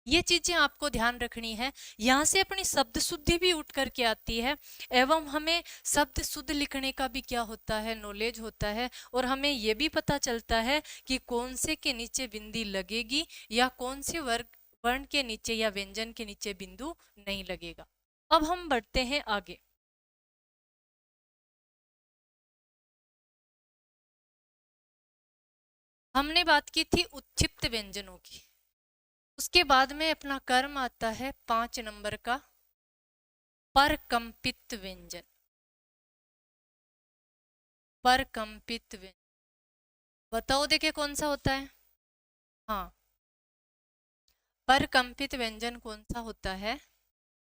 ये चीजें आपको ध्यान रखनी है। यहाँ से अपनी शब्द शुद्धि भी उठ करके आती है, एवं हमें शब्द शुद्ध लिखने का भी क्या होता है? नॉलेज होता है। और हमें ये भी पता चलता है कि कौन से के नीचे बिंदी लगेगी या कौन से वर्ग वर्ण के नीचे या व्यंजन के नीचे बिंदु नहीं लगेगा। अब हम बढ़ते हैं आगे। हमने बात की थी उच्छिप्त व्यंजनों की। उसके बाद में अपना कर्म आता है 5 नंबर का, परकंपित व्यंजन। परकंपित व्यंजन बताओ देखे कौन सा होता है? हाँ, परकंपित व्यंजन कौन सा होता है?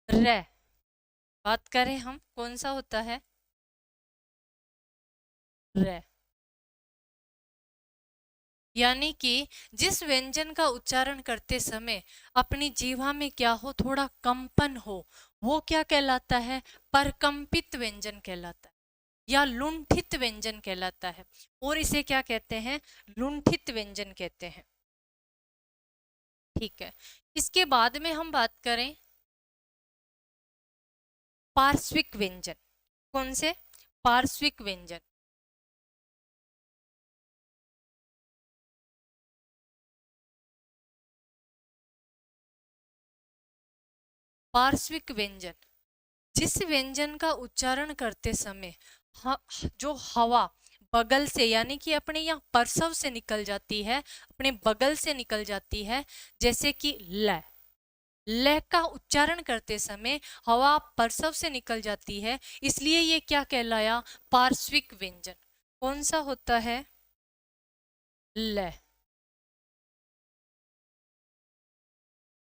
र। बात करें हम, कौन सा होता है? र। यानी कि जिस व्यंजन का उच्चारण करते समय अपनी जीवा में क्या हो? थोड़ा कंपन हो, वो क्या कहलाता है? परकंपित व्यंजन कहलाता है, या लुंठित व्यंजन कहलाता है। और इसे क्या कहते हैं? लुंठित व्यंजन कहते हैं। ठीक है। इसके बाद में हम बात करें पार्श्विक व्यंजन। कौन से? पार्श्विक व्यंजन। पार्श्विक व्यंजन, जिस व्यंजन का उच्चारण करते समय जो हवा बगल से, यानी कि अपने यहाँ परसव से निकल जाती है, अपने बगल से निकल जाती है, जैसे कि ल। ल का उच्चारण करते समय हवा परसव से निकल जाती है, इसलिए ये क्या कहलाया? पार्श्विक व्यंजन। कौन सा होता है? ल।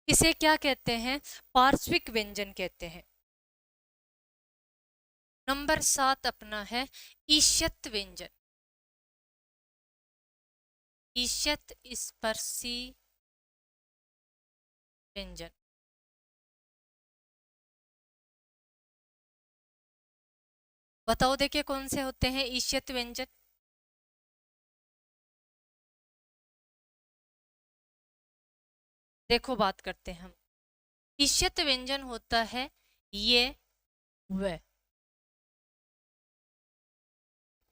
इसे क्या कहते हैं? पार्श्विक व्यंजन कहते हैं। नंबर 7 अपना है ईशत व्यंजन। ईशत स्पर्शी व्यंजन। बताओ देखिए कौन से होते हैं ईशत व्यंजन? देखो बात करते हैं हम। ईशत व्यंजन होता है ये, व।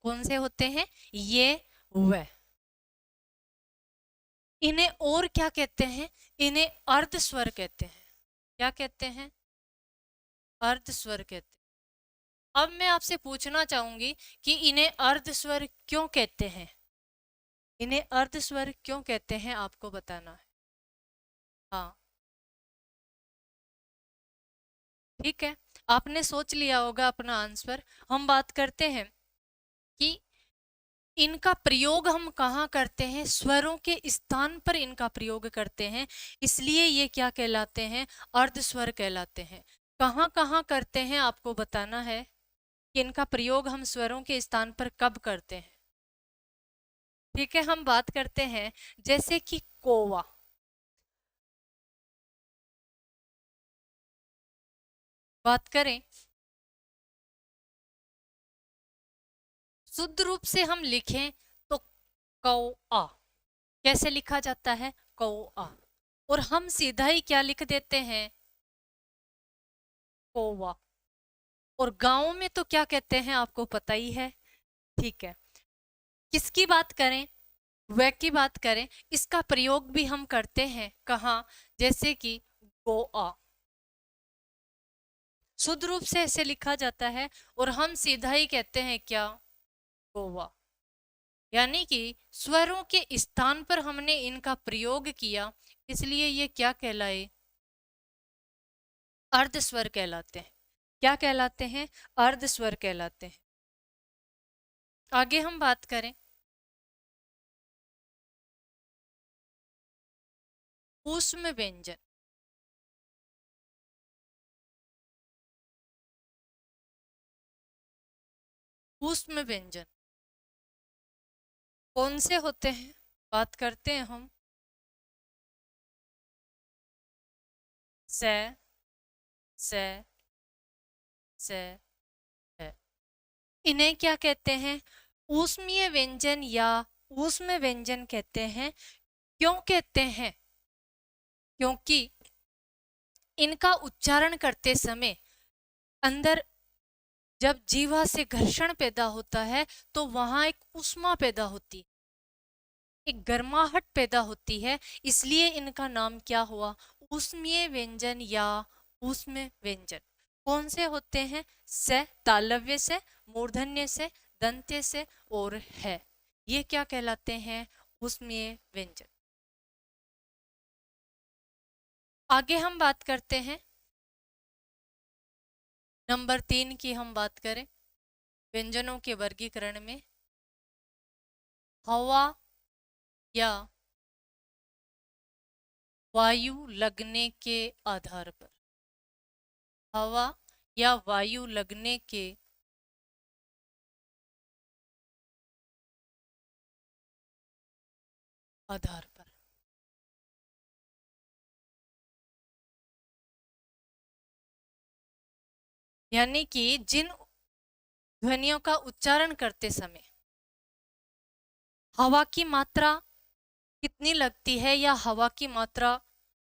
कौन से होते हैं? ये, वह। इन्हें और क्या कहते हैं? इन्हें अर्ध स्वर कहते हैं। क्या कहते हैं? अर्ध स्वर कहते हैं। अब मैं आपसे पूछना चाहूंगी कि इन्हें अर्ध स्वर क्यों कहते हैं? इन्हें अर्ध स्वर क्यों कहते हैं, आपको बताना है। हाँ, ठीक है, आपने सोच लिया होगा अपना आंसर। हम बात करते हैं कि इनका प्रयोग हम कहाँ करते हैं? स्वरों के स्थान पर इनका प्रयोग करते हैं, इसलिए ये क्या कहलाते हैं? अर्ध स्वर कहलाते हैं। कहाँ कहाँ करते हैं, आपको बताना है कि इनका प्रयोग हम स्वरों के स्थान पर कब करते हैं। ठीक है, हम बात करते हैं जैसे कि कोवा। बात करें, शुद्ध रूप से हम लिखें तो कौआ। कैसे लिखा जाता है? कौआ। और हम सीधा ही क्या लिख देते हैं? कोवा। और गांव में तो क्या कहते हैं, आपको पता ही है। ठीक है, किसकी बात करें? वह की बात करें, इसका प्रयोग भी हम करते हैं कहाँ? जैसे कि गोआ। शुद्ध रूप से ऐसे लिखा जाता है और हम सीधा ही कहते हैं क्या? गोवा। यानी कि स्वरों के स्थान पर हमने इनका प्रयोग किया, इसलिए ये क्या कहलाए? अर्ध स्वर कहलाते हैं। क्या कहलाते हैं? अर्ध स्वर कहलाते हैं। आगे हम बात करें, ऊष्म व्यंजन। ऊष्म व्यंजन कौन से होते हैं? बात करते हैं हम। से, से, से, है। इन्हें क्या कहते हैं? ऊष्मीय व्यंजन या ऊष्म व्यंजन कहते हैं। क्यों कहते हैं? क्योंकि इनका उच्चारण करते समय अंदर जब जीवा से घर्षण पैदा होता है तो वहां एक ऊष्मा पैदा होती है, एक गर्माहट पैदा होती है, इसलिए इनका नाम क्या हुआ? ऊष्मीय व्यंजन या ऊष्म व्यंजन। कौन से होते हैं? से, तालव्य से, मूर्धन्य से, दंत्य से और है। ये क्या कहलाते हैं? ऊष्मीय व्यंजन। आगे हम बात करते हैं, नंबर 3 की हम बात करें व्यंजनों के वर्गीकरण में। हवा या वायु लगने के आधार पर। हवा या वायु लगने के आधार पर। यानी कि जिन ध्वनियों का उच्चारण करते समय हवा की मात्रा कितनी लगती है या हवा की मात्रा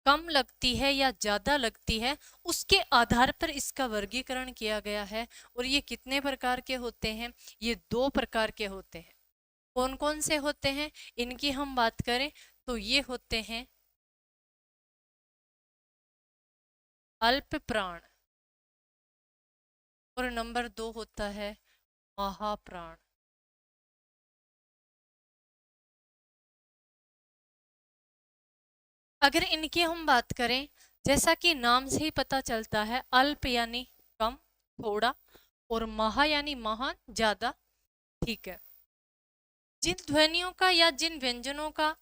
कम लगती है या ज्यादा लगती है, उसके आधार पर इसका वर्गीकरण किया गया है। और ये कितने प्रकार के होते हैं? ये 2 प्रकार के होते हैं। कौन कौन से होते हैं? इनकी हम बात करें तो ये होते हैं अल्प प्राण और नंबर 2 होता है महाप्राण। अगर इनकी हम बात करें, जैसा कि नाम से ही पता चलता है, अल्प यानी कम, थोड़ा, और महा यानी महान, ज्यादा। ठीक है, जिन ध्वनियों का या जिन व्यंजनों का,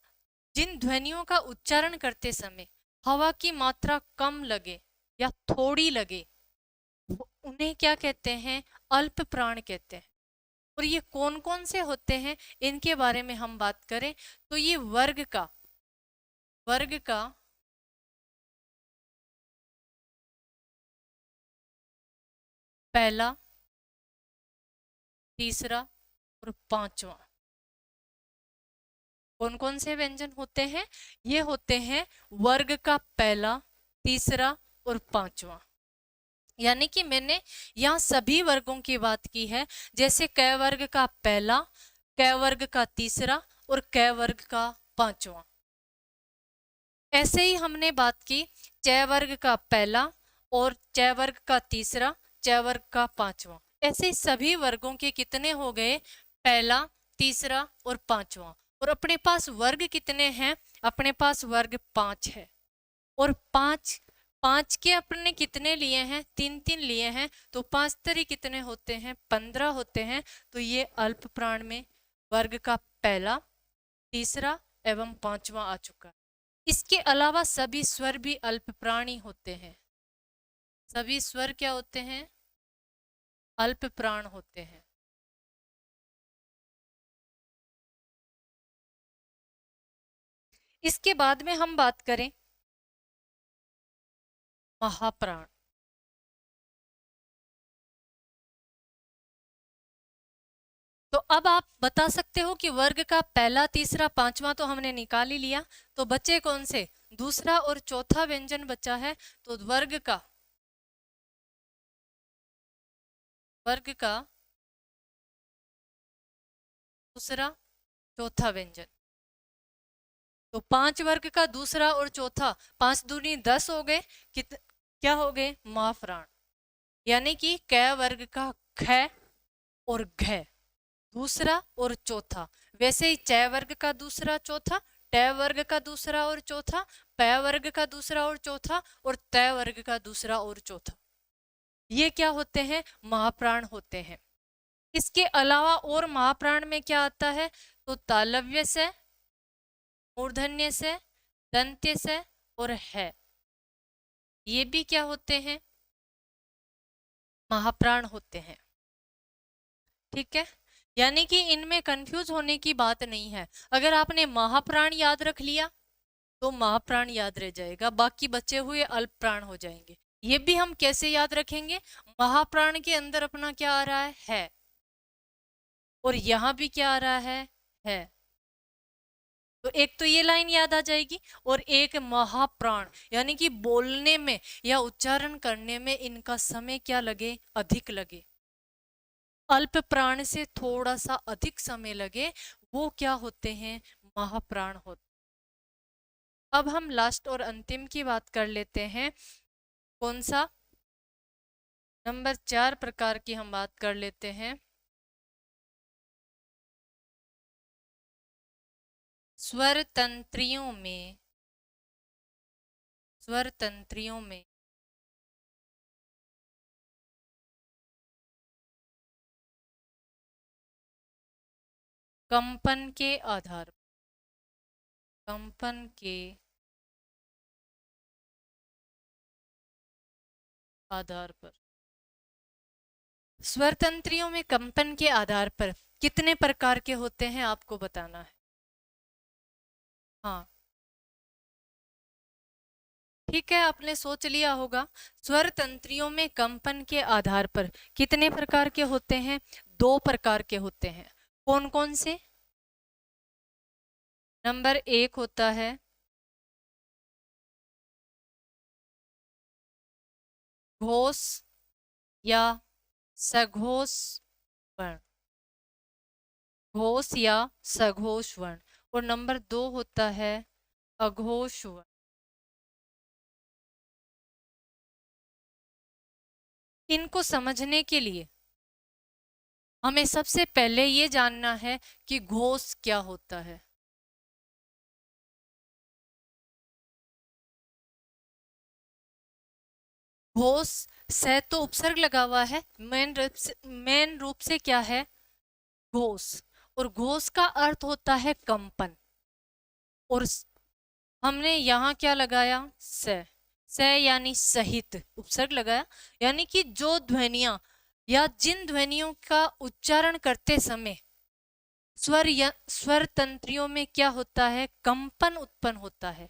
जिन ध्वनियों का उच्चारण करते समय हवा की मात्रा कम लगे या थोड़ी लगे, उन्हें क्या कहते हैं? अल्प प्राण कहते हैं। और ये कौन कौन से होते हैं, इनके बारे में हम बात करें तो ये वर्ग का पहला, तीसरा और पांचवा। कौन कौन से व्यंजन होते हैं? ये होते हैं वर्ग का पहला, तीसरा और पांचवा। यानी कि मैंने यहाँ सभी वर्गों की बात की है, जैसे क वर्ग का पहला, क वर्ग का तीसरा और क वर्ग का पांचवा। ऐसे ही हमने बात की च वर्ग का पहला और च वर्ग का तीसरा, च वर्ग का पांचवा। ऐसे ही सभी वर्गों के कितने हो गए, पहला, तीसरा और पांचवा। और अपने पास वर्ग कितने हैं, अपने पास वर्ग 5 है। और पांच पांच के अपने कितने लिए हैं, 3 लिए हैं, तो 5 तरी कितने होते हैं, 15 होते हैं। तो ये अल्प प्राण में वर्ग का पहला, तीसरा एवं पांचवा आ चुका है। इसके अलावा सभी स्वर भी अल्प प्राणी होते हैं। सभी स्वर क्या होते हैं, अल्प प्राण होते हैं। इसके बाद में हम बात करें महाप्राण। तो अब आप बता सकते हो कि वर्ग का पहला, तीसरा, पांचवा तो हमने निकाल ही लिया, तो बचे कौन से, दूसरा और चौथा व्यंजन बचा है। तो वर्ग का दूसरा, चौथा व्यंजन। तो 5 वर्ग का दूसरा और चौथा, 5 दूनी 10 हो गए, क्या हो गए, महाप्राण। यानी कि क वर्ग का ख और घ, दूसरा और चौथा। वैसे ही च वर्ग का दूसरा, चौथा, ट वर्ग का दूसरा और चौथा, प वर्ग का दूसरा और चौथा और त वर्ग का दूसरा और चौथा, ये क्या होते हैं, महाप्राण होते हैं। इसके अलावा और महाप्राण में क्या आता है, तो तालव्य से, मूर्धन्य से, दंत्य से और है, ये भी क्या होते हैं, महाप्राण होते हैं। ठीक है, यानी कि इनमें कंफ्यूज होने की बात नहीं है। अगर आपने महाप्राण याद रख लिया तो महाप्राण याद रह जाएगा, बाकी बचे हुए अल्प प्राण हो जाएंगे। ये भी हम कैसे याद रखेंगे, महाप्राण के अंदर अपना क्या आ रहा है, और यहां भी क्या आ रहा है। तो एक तो ये लाइन याद आ जाएगी, और एक महाप्राण, यानी कि बोलने में या उच्चारण करने में इनका समय क्या लगे, अधिक लगे। अल्प प्राण से थोड़ा सा अधिक समय लगे, वो क्या होते हैं, महाप्राण होते। अब हम लास्ट और अंतिम की बात कर लेते हैं। कौन सा, नंबर 4 प्रकार की हम बात कर लेते हैं। स्वर तंत्रियों में, स्वर तंत्रियों में कंपन के आधार, कंपन के आधार पर, स्वर तंत्रियों में कंपन के आधार पर कितने प्रकार के होते हैं आपको बताना है। हाँ ठीक है, आपने सोच लिया होगा। स्वर तंत्रियों में कंपन के आधार पर कितने प्रकार के होते हैं, 2 प्रकार के होते हैं। कौन कौन से, नंबर 1 होता है घोष या सघोष वर्ण, घोष या सघोष वर्ण, और नंबर 2 होता है अघोष वर्ण। इनको समझने के लिए हमें सबसे पहले ये जानना है कि घोष क्या होता है। घोष से तो उपसर्ग लगा हुआ है, मेन रूप से क्या है, घोष। और घोष का अर्थ होता है कंपन, और हमने यहाँ क्या लगाया, से यानी सहित उपसर्ग लगाया, यानी कि जो ध्वनियां या जिन ध्वनियों का उच्चारण करते समय स्वर तंत्रियों में क्या होता है, कंपन उत्पन्न होता है,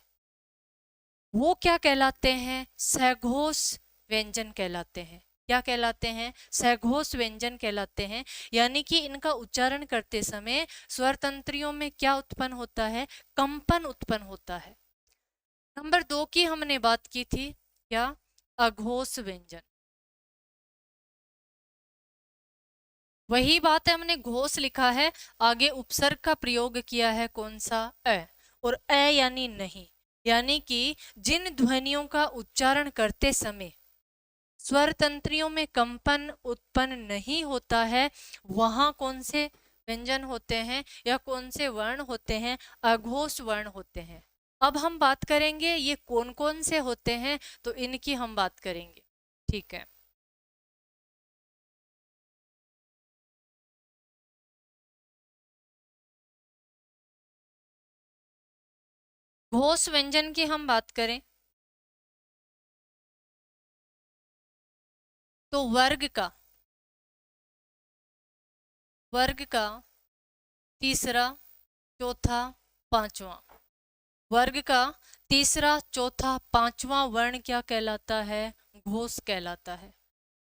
वो क्या कहलाते हैं, सघोष व्यंजन कहलाते हैं। क्या कहलाते हैं, सघोष व्यंजन कहलाते हैं। यानी कि इनका उच्चारण करते समय स्वर तंत्रियों में क्या उत्पन्न होता है, कंपन उत्पन्न होता है। नंबर 2 की हमने बात की थी, क्या, अघोष व्यंजन। वही बात है, हमने घोष लिखा है, आगे उपसर्ग का प्रयोग किया है कौन सा, अ, और अ यानी नहीं, यानी कि जिन ध्वनियों का उच्चारण करते समय स्वर तंत्रियों में कंपन उत्पन्न नहीं होता है, वहां कौन से व्यंजन होते हैं या कौन से वर्ण होते हैं, अघोष वर्ण होते हैं। अब हम बात करेंगे ये कौन कौन से होते हैं, तो इनकी हम बात करेंगे, ठीक है। घोष व्यंजन की हम बात करें तो वर्ग का तीसरा, चौथा, पांचवा, वर्ग का तीसरा, चौथा, पांचवा वर्ण क्या कहलाता है, घोष कहलाता है।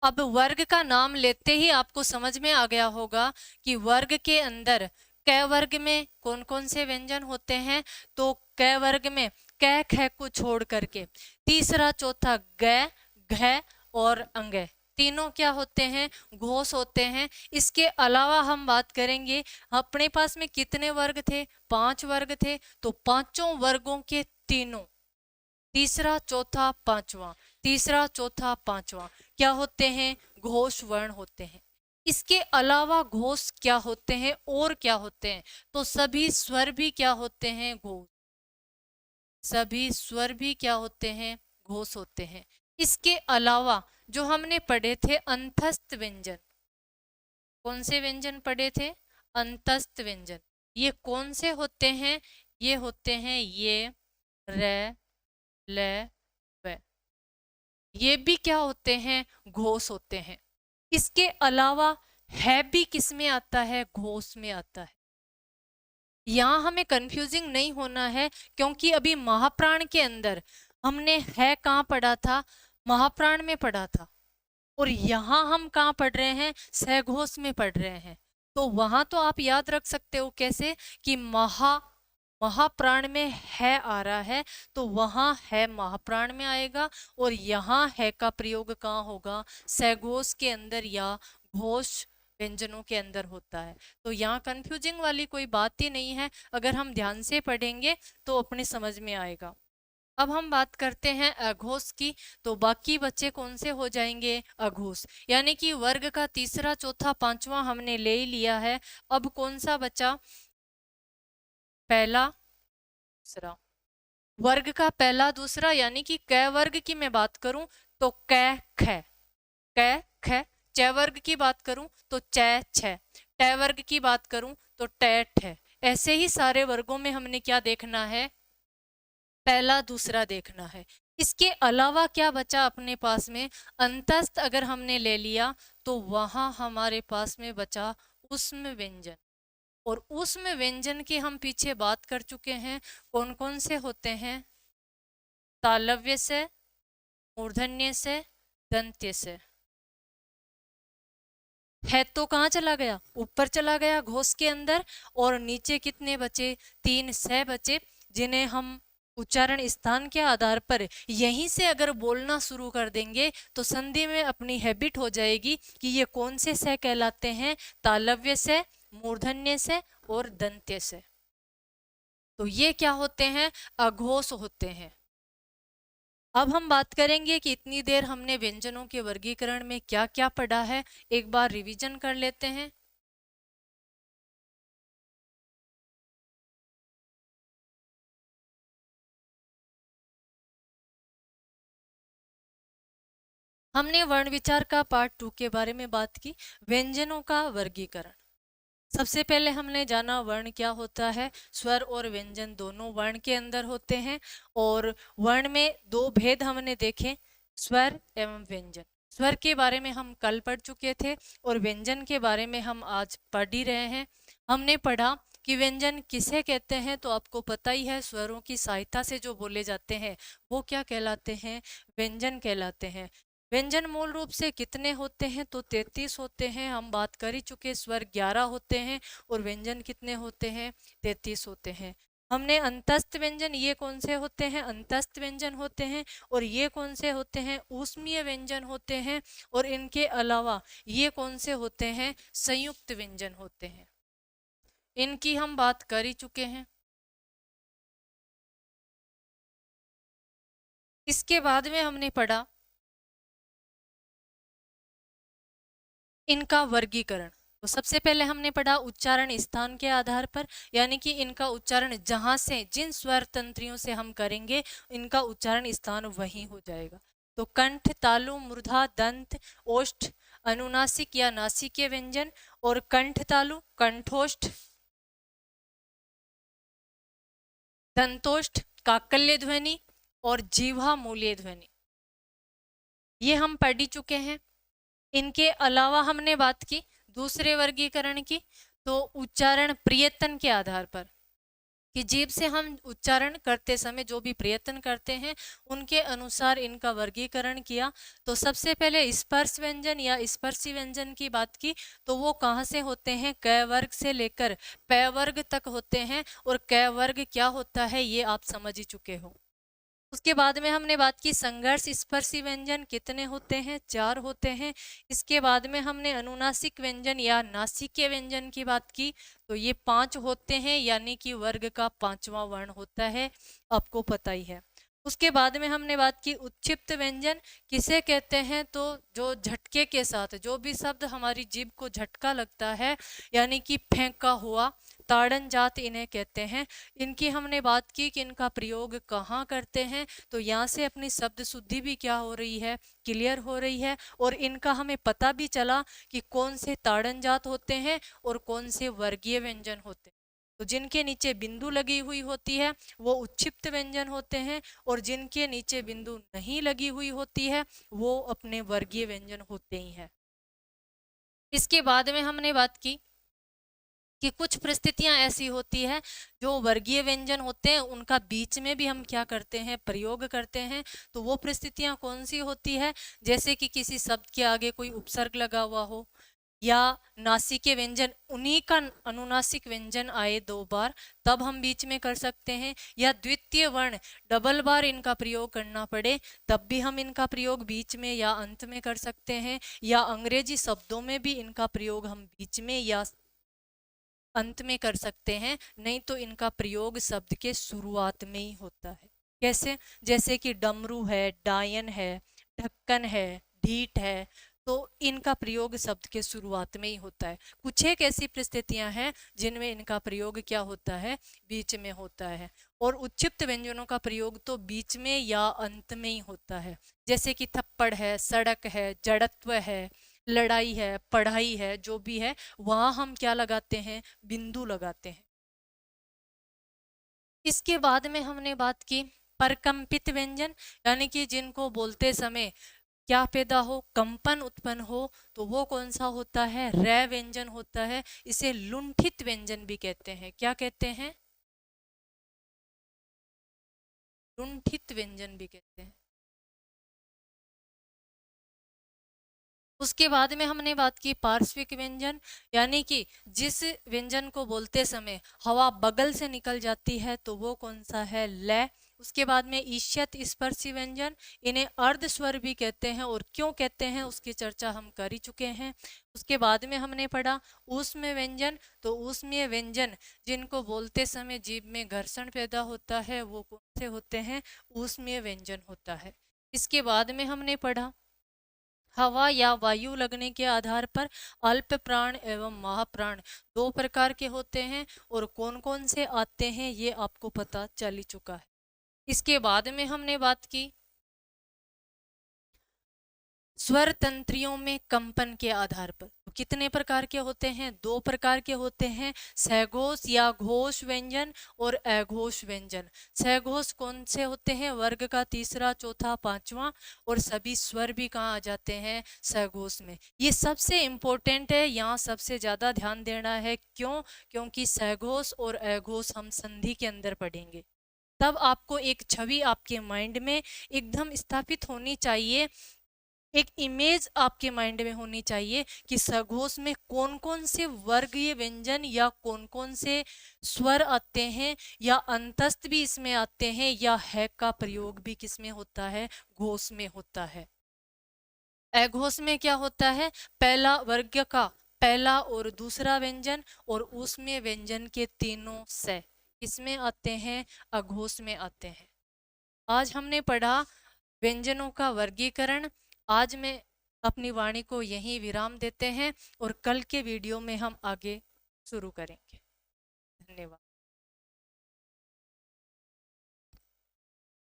अब वर्ग का नाम लेते ही आपको समझ में आ गया होगा कि वर्ग के अंदर क वर्ग में कौन कौन से व्यंजन होते हैं, तो क वर्ग में क ख को छोड़ करके तीसरा, चौथा ग, घ और अंग, तीनों क्या होते हैं, घोष होते हैं। इसके अलावा हम बात करेंगे अपने पास में कितने वर्ग थे, 5 वर्ग थे, तो पांचों वर्गों के तीनों, तीसरा, चौथा, पांचवा, तीसरा, चौथा, पांचवा क्या होते हैं, घोष वर्ण होते हैं। इसके अलावा घोष क्या होते हैं और क्या होते हैं, तो सभी स्वर भी क्या होते हैं, घोष, सभी स्वर भी क्या होते हैं, घोष होते हैं। इसके अलावा जो हमने पढ़े थे अंतस्थ व्यंजन, कौन से व्यंजन पढ़े थे, अंतस्थ व्यंजन, ये कौन से होते हैं, ये होते हैं ये, रे, ले, वे, ये भी क्या होते हैं, घोष होते हैं। इसके अलावा है भी किस में आता है, घोष में आता है। यहाँ हमें कंफ्यूजिंग नहीं होना है, क्योंकि अभी महाप्राण के अंदर हमने है कहाँ पढ़ा था, महाप्राण में पढ़ा था, और यहाँ हम कहाँ पढ़ रहे हैं, सहघोष में पढ़ रहे हैं। तो वहां तो आप याद रख सकते हो कैसे कि महाप्राण में है आ रहा है, तो वहां है महाप्राण में आएगा, और यहाँ है का प्रयोग कहाँ होगा, सहघोष के अंदर या घोष व्यंजनों के अंदर होता है। तो यहाँ कंफ्यूजिंग वाली कोई बात ही नहीं है, अगर हम ध्यान से पढ़ेंगे तो अपने समझ में आएगा। अब हम बात करते हैं अघोष की, तो बाकी बच्चे कौन से हो जाएंगे, अघोष, यानी कि वर्ग का तीसरा, चौथा, पांचवा हमने ले ही लिया है। अब कौन सा बचा, पहला, दूसरा, वर्ग का पहला, दूसरा, यानी कि क वर्ग की मैं बात करूं तो क ख, क ख, च वर्ग की बात करूं तो च छ, ट वर्ग की बात करूं तो ट ठ। ऐसे ही सारे वर्गों में हमने क्या देखना है, पहला, दूसरा देखना है। इसके अलावा क्या बचा अपने पास में, अंतस्थ अगर हमने ले लिया तो वहां हमारे पास में बचा उष्म व्यंजन, और उष्म व्यंजन की हम पीछे बात कर चुके हैं, कौन कौन से होते हैं, तालव्य से, मूर्धन्य से, दंत्य से। है तो कहाँ चला गया, ऊपर चला गया घोष के अंदर, और नीचे कितने बचे, 3 सह बचे, जिन्हें हम उच्चारण स्थान के आधार पर यहीं से अगर बोलना शुरू कर देंगे तो संधि में अपनी हैबिट हो जाएगी कि ये कौन से सह कहलाते हैं, तालव्य से, मूर्धन्य से और दंत्य से। तो ये क्या होते हैं, अघोष होते हैं। अब हम बात करेंगे कि इतनी देर हमने व्यंजनों के वर्गीकरण में क्या क्या पढ़ा है, एक बार रिवीजन कर लेते हैं। हमने वर्ण विचार का पार्ट 2 के बारे में बात की, व्यंजनों का वर्गीकरण। सबसे पहले हमने जाना वर्ण क्या होता है, स्वर और व्यंजन दोनों वर्ण के अंदर होते हैं, और वर्ण में 2 भेद हमने देखे, स्वर एवं व्यंजन। स्वर के बारे में हम कल पढ़ चुके थे, और व्यंजन के बारे में हम आज पढ़ ही रहे हैं। हमने पढ़ा कि व्यंजन किसे कहते हैं, तो आपको पता ही है, स्वरों की सहायता से जो बोले जाते हैं वो क्या कहलाते हैं, व्यंजन कहलाते हैं। व्यंजन मूल रूप से कितने होते हैं, तो 33 होते हैं, हम बात कर ही चुके, स्वर 11 होते हैं और व्यंजन कितने होते हैं, 33 होते हैं। हमने अंतस्थ व्यंजन, ये कौन से होते हैं? अंतस्थ व्यंजन होते हैं। और ये कौन से होते हैं? ऊष्मीय व्यंजन होते हैं। और इनके अलावा ये कौन से होते हैं? संयुक्त व्यंजन होते हैं। इनकी हम बात कर ही चुके हैं। इसके बाद में हमने पढ़ा इनका वर्गीकरण। तो सबसे पहले हमने पढ़ा उच्चारण स्थान के आधार पर, यानी कि इनका उच्चारण जहां से, जिन स्वर तंत्रियों से हम करेंगे, इनका उच्चारण स्थान वही हो जाएगा। तो कंठ, तालु, मूर्धा, दंत, ओष्ठ, अनुनासिक या नासिकीय व्यंजन, और कंठ तालु, कंठोष्ठ, दंतोष्ठ, काकल्य ध्वनि और जीवा मूल्य ध्वनि, ये हम पढ़ ही चुके हैं। इनके अलावा हमने बात की दूसरे वर्गीकरण की, तो उच्चारण प्रयत्न के आधार पर, कि जीभ से हम उच्चारण करते समय जो भी प्रयत्न करते हैं उनके अनुसार इनका वर्गीकरण किया। तो सबसे पहले स्पर्श व्यंजन या स्पर्शी व्यंजन की बात की, तो वो कहाँ से होते हैं? क वर्ग से लेकर प वर्ग तक होते हैं। और क वर्ग क्या होता है ये आप समझ ही चुके हो। उसके बाद में हमने बात की संघर्ष स्पर्शी व्यंजन कितने होते हैं? 4 होते हैं। इसके बाद में हमने अनुनासिक व्यंजन या नासिकीय व्यंजन की बात की, तो ये 5 होते हैं, यानी कि वर्ग का 5वां वर्ण होता है, आपको पता ही है। उसके बाद में हमने बात की उत्क्षिप्त व्यंजन किसे कहते हैं? तो जो झटके के साथ, जो भी शब्द हमारी जीभ को झटका लगता है, यानी कि फेंका हुआ, ताड़न जात इन्हें कहते हैं। इनकी हमने बात की कि इनका प्रयोग कहाँ करते हैं, तो यहाँ से अपनी शब्द शुद्धि भी क्या हो रही है? क्लियर हो रही है। और इनका हमें पता भी चला कि कौन से ताड़न जात होते हैं और कौन से वर्गीय व्यंजन होते हैं। तो जिनके नीचे बिंदु लगी हुई होती है वो उत्क्षिप्त व्यंजन होते हैं, और जिनके नीचे बिंदु नहीं लगी हुई होती है वो अपने वर्गीय व्यंजन होते ही हैं। इसके बाद में हमने बात की कि कुछ परिस्थितियां ऐसी होती है जो वर्गीय व्यंजन होते हैं उनका बीच में भी हम क्या करते हैं? प्रयोग करते हैं। तो वो परिस्थितियां कौन सी होती है? जैसे कि किसी शब्द के आगे कोई उपसर्ग लगा हुआ हो, या नासिकीय व्यंजन उन्हीं का अनुनासिक व्यंजन आए 2 बार, तब हम बीच में कर सकते हैं। या द्वितीय वर्ण डबल बार इनका प्रयोग करना पड़े, तब भी हम इनका प्रयोग बीच में या अंत में कर सकते हैं। या अंग्रेजी शब्दों में भी इनका प्रयोग हम बीच में या अंत में कर सकते हैं, नहीं तो इनका प्रयोग शब्द के शुरुआत में ही होता है। कैसे? जैसे कि डमरू है, डायन है, ढक्कन है, ढीठ है, तो इनका प्रयोग शब्द के शुरुआत में ही होता है। कुछ एक ऐसी परिस्थितियां हैं जिनमें इनका प्रयोग क्या होता है? बीच में होता है। और उच्चिप्त व्यंजनों का प्रयोग तो बीच में या अंत में ही होता है। जैसे कि थप्पड़ है, सड़क है, जड़त्व है, लड़ाई है, पढ़ाई है, जो भी है वहां हम क्या लगाते हैं? बिंदु लगाते हैं। इसके बाद में हमने बात की परकंपित व्यंजन, यानी कि जिनको बोलते समय क्या पैदा हो? कंपन उत्पन्न हो, तो वो कौन सा होता है? रै व्यंजन होता है। इसे लुंठित व्यंजन भी कहते हैं। क्या कहते हैं? लुंठित व्यंजन भी कहते हैं। उसके बाद में हमने बात की पार्श्विक व्यंजन, यानी कि जिस व्यंजन को बोलते समय हवा बगल से निकल जाती है, तो वो कौन सा है? लय। उसके बाद में ईष्यत स्पर्शी व्यंजन, इन्हें अर्ध स्वर भी कहते हैं, और क्यों कहते हैं उसकी चर्चा हम कर ही चुके हैं। उसके बाद में हमने पढ़ा ऊष्म व्यंजन, तो ऊष्मीय व्यंजन जिनको बोलते समय जीभ में घर्षण पैदा होता है वो कौन से होते हैं? ऊष्मीय व्यंजन होता है। इसके बाद में हमने पढ़ा हवा या वायु लगने के आधार पर अल्प प्राण एवं महाप्राण 2 प्रकार के होते हैं, और कौन कौन से आते हैं ये आपको पता चल ही चुका है। इसके बाद में हमने बात की स्वर तंत्रियों में कंपन के आधार पर। तो कितने प्रकार के होते हैं? 2 प्रकार के होते हैं, सघोष या घोष व्यंजन और अघोष व्यंजन। सघोष कौन से होते हैं? वर्ग का तीसरा, चौथा, पांचवा, और सभी स्वर भी कहाँ आ जाते हैं? सघोष में। ये सबसे इंपॉर्टेंट है, यहाँ सबसे ज्यादा ध्यान देना है। क्यों? क्योंकि सघोष और अघोष हम संधि के अंदर पढ़ेंगे। तब आपको एक छवि आपके माइंड में एकदम स्थापित होनी चाहिए, एक इमेज आपके माइंड में होनी चाहिए कि सघोष में कौन कौन से वर्गीय व्यंजन या कौन कौन से स्वर आते हैं, या अंतस्थ भी इसमें आते हैं, या है का प्रयोग भी किसमें होता है, घोष में होता है। अघोष में क्या होता है, पहला वर्ग का पहला और दूसरा व्यंजन, और उसमें व्यंजन के तीनों से किसमें आते हैं, अघोष में आते हैं। आज हमने पढ़ा व्यंजनों का वर्गीकरण। आज मैं अपनी वाणी को यहीं विराम देते हैं और कल के वीडियो में हम आगे शुरू करेंगे। धन्यवाद।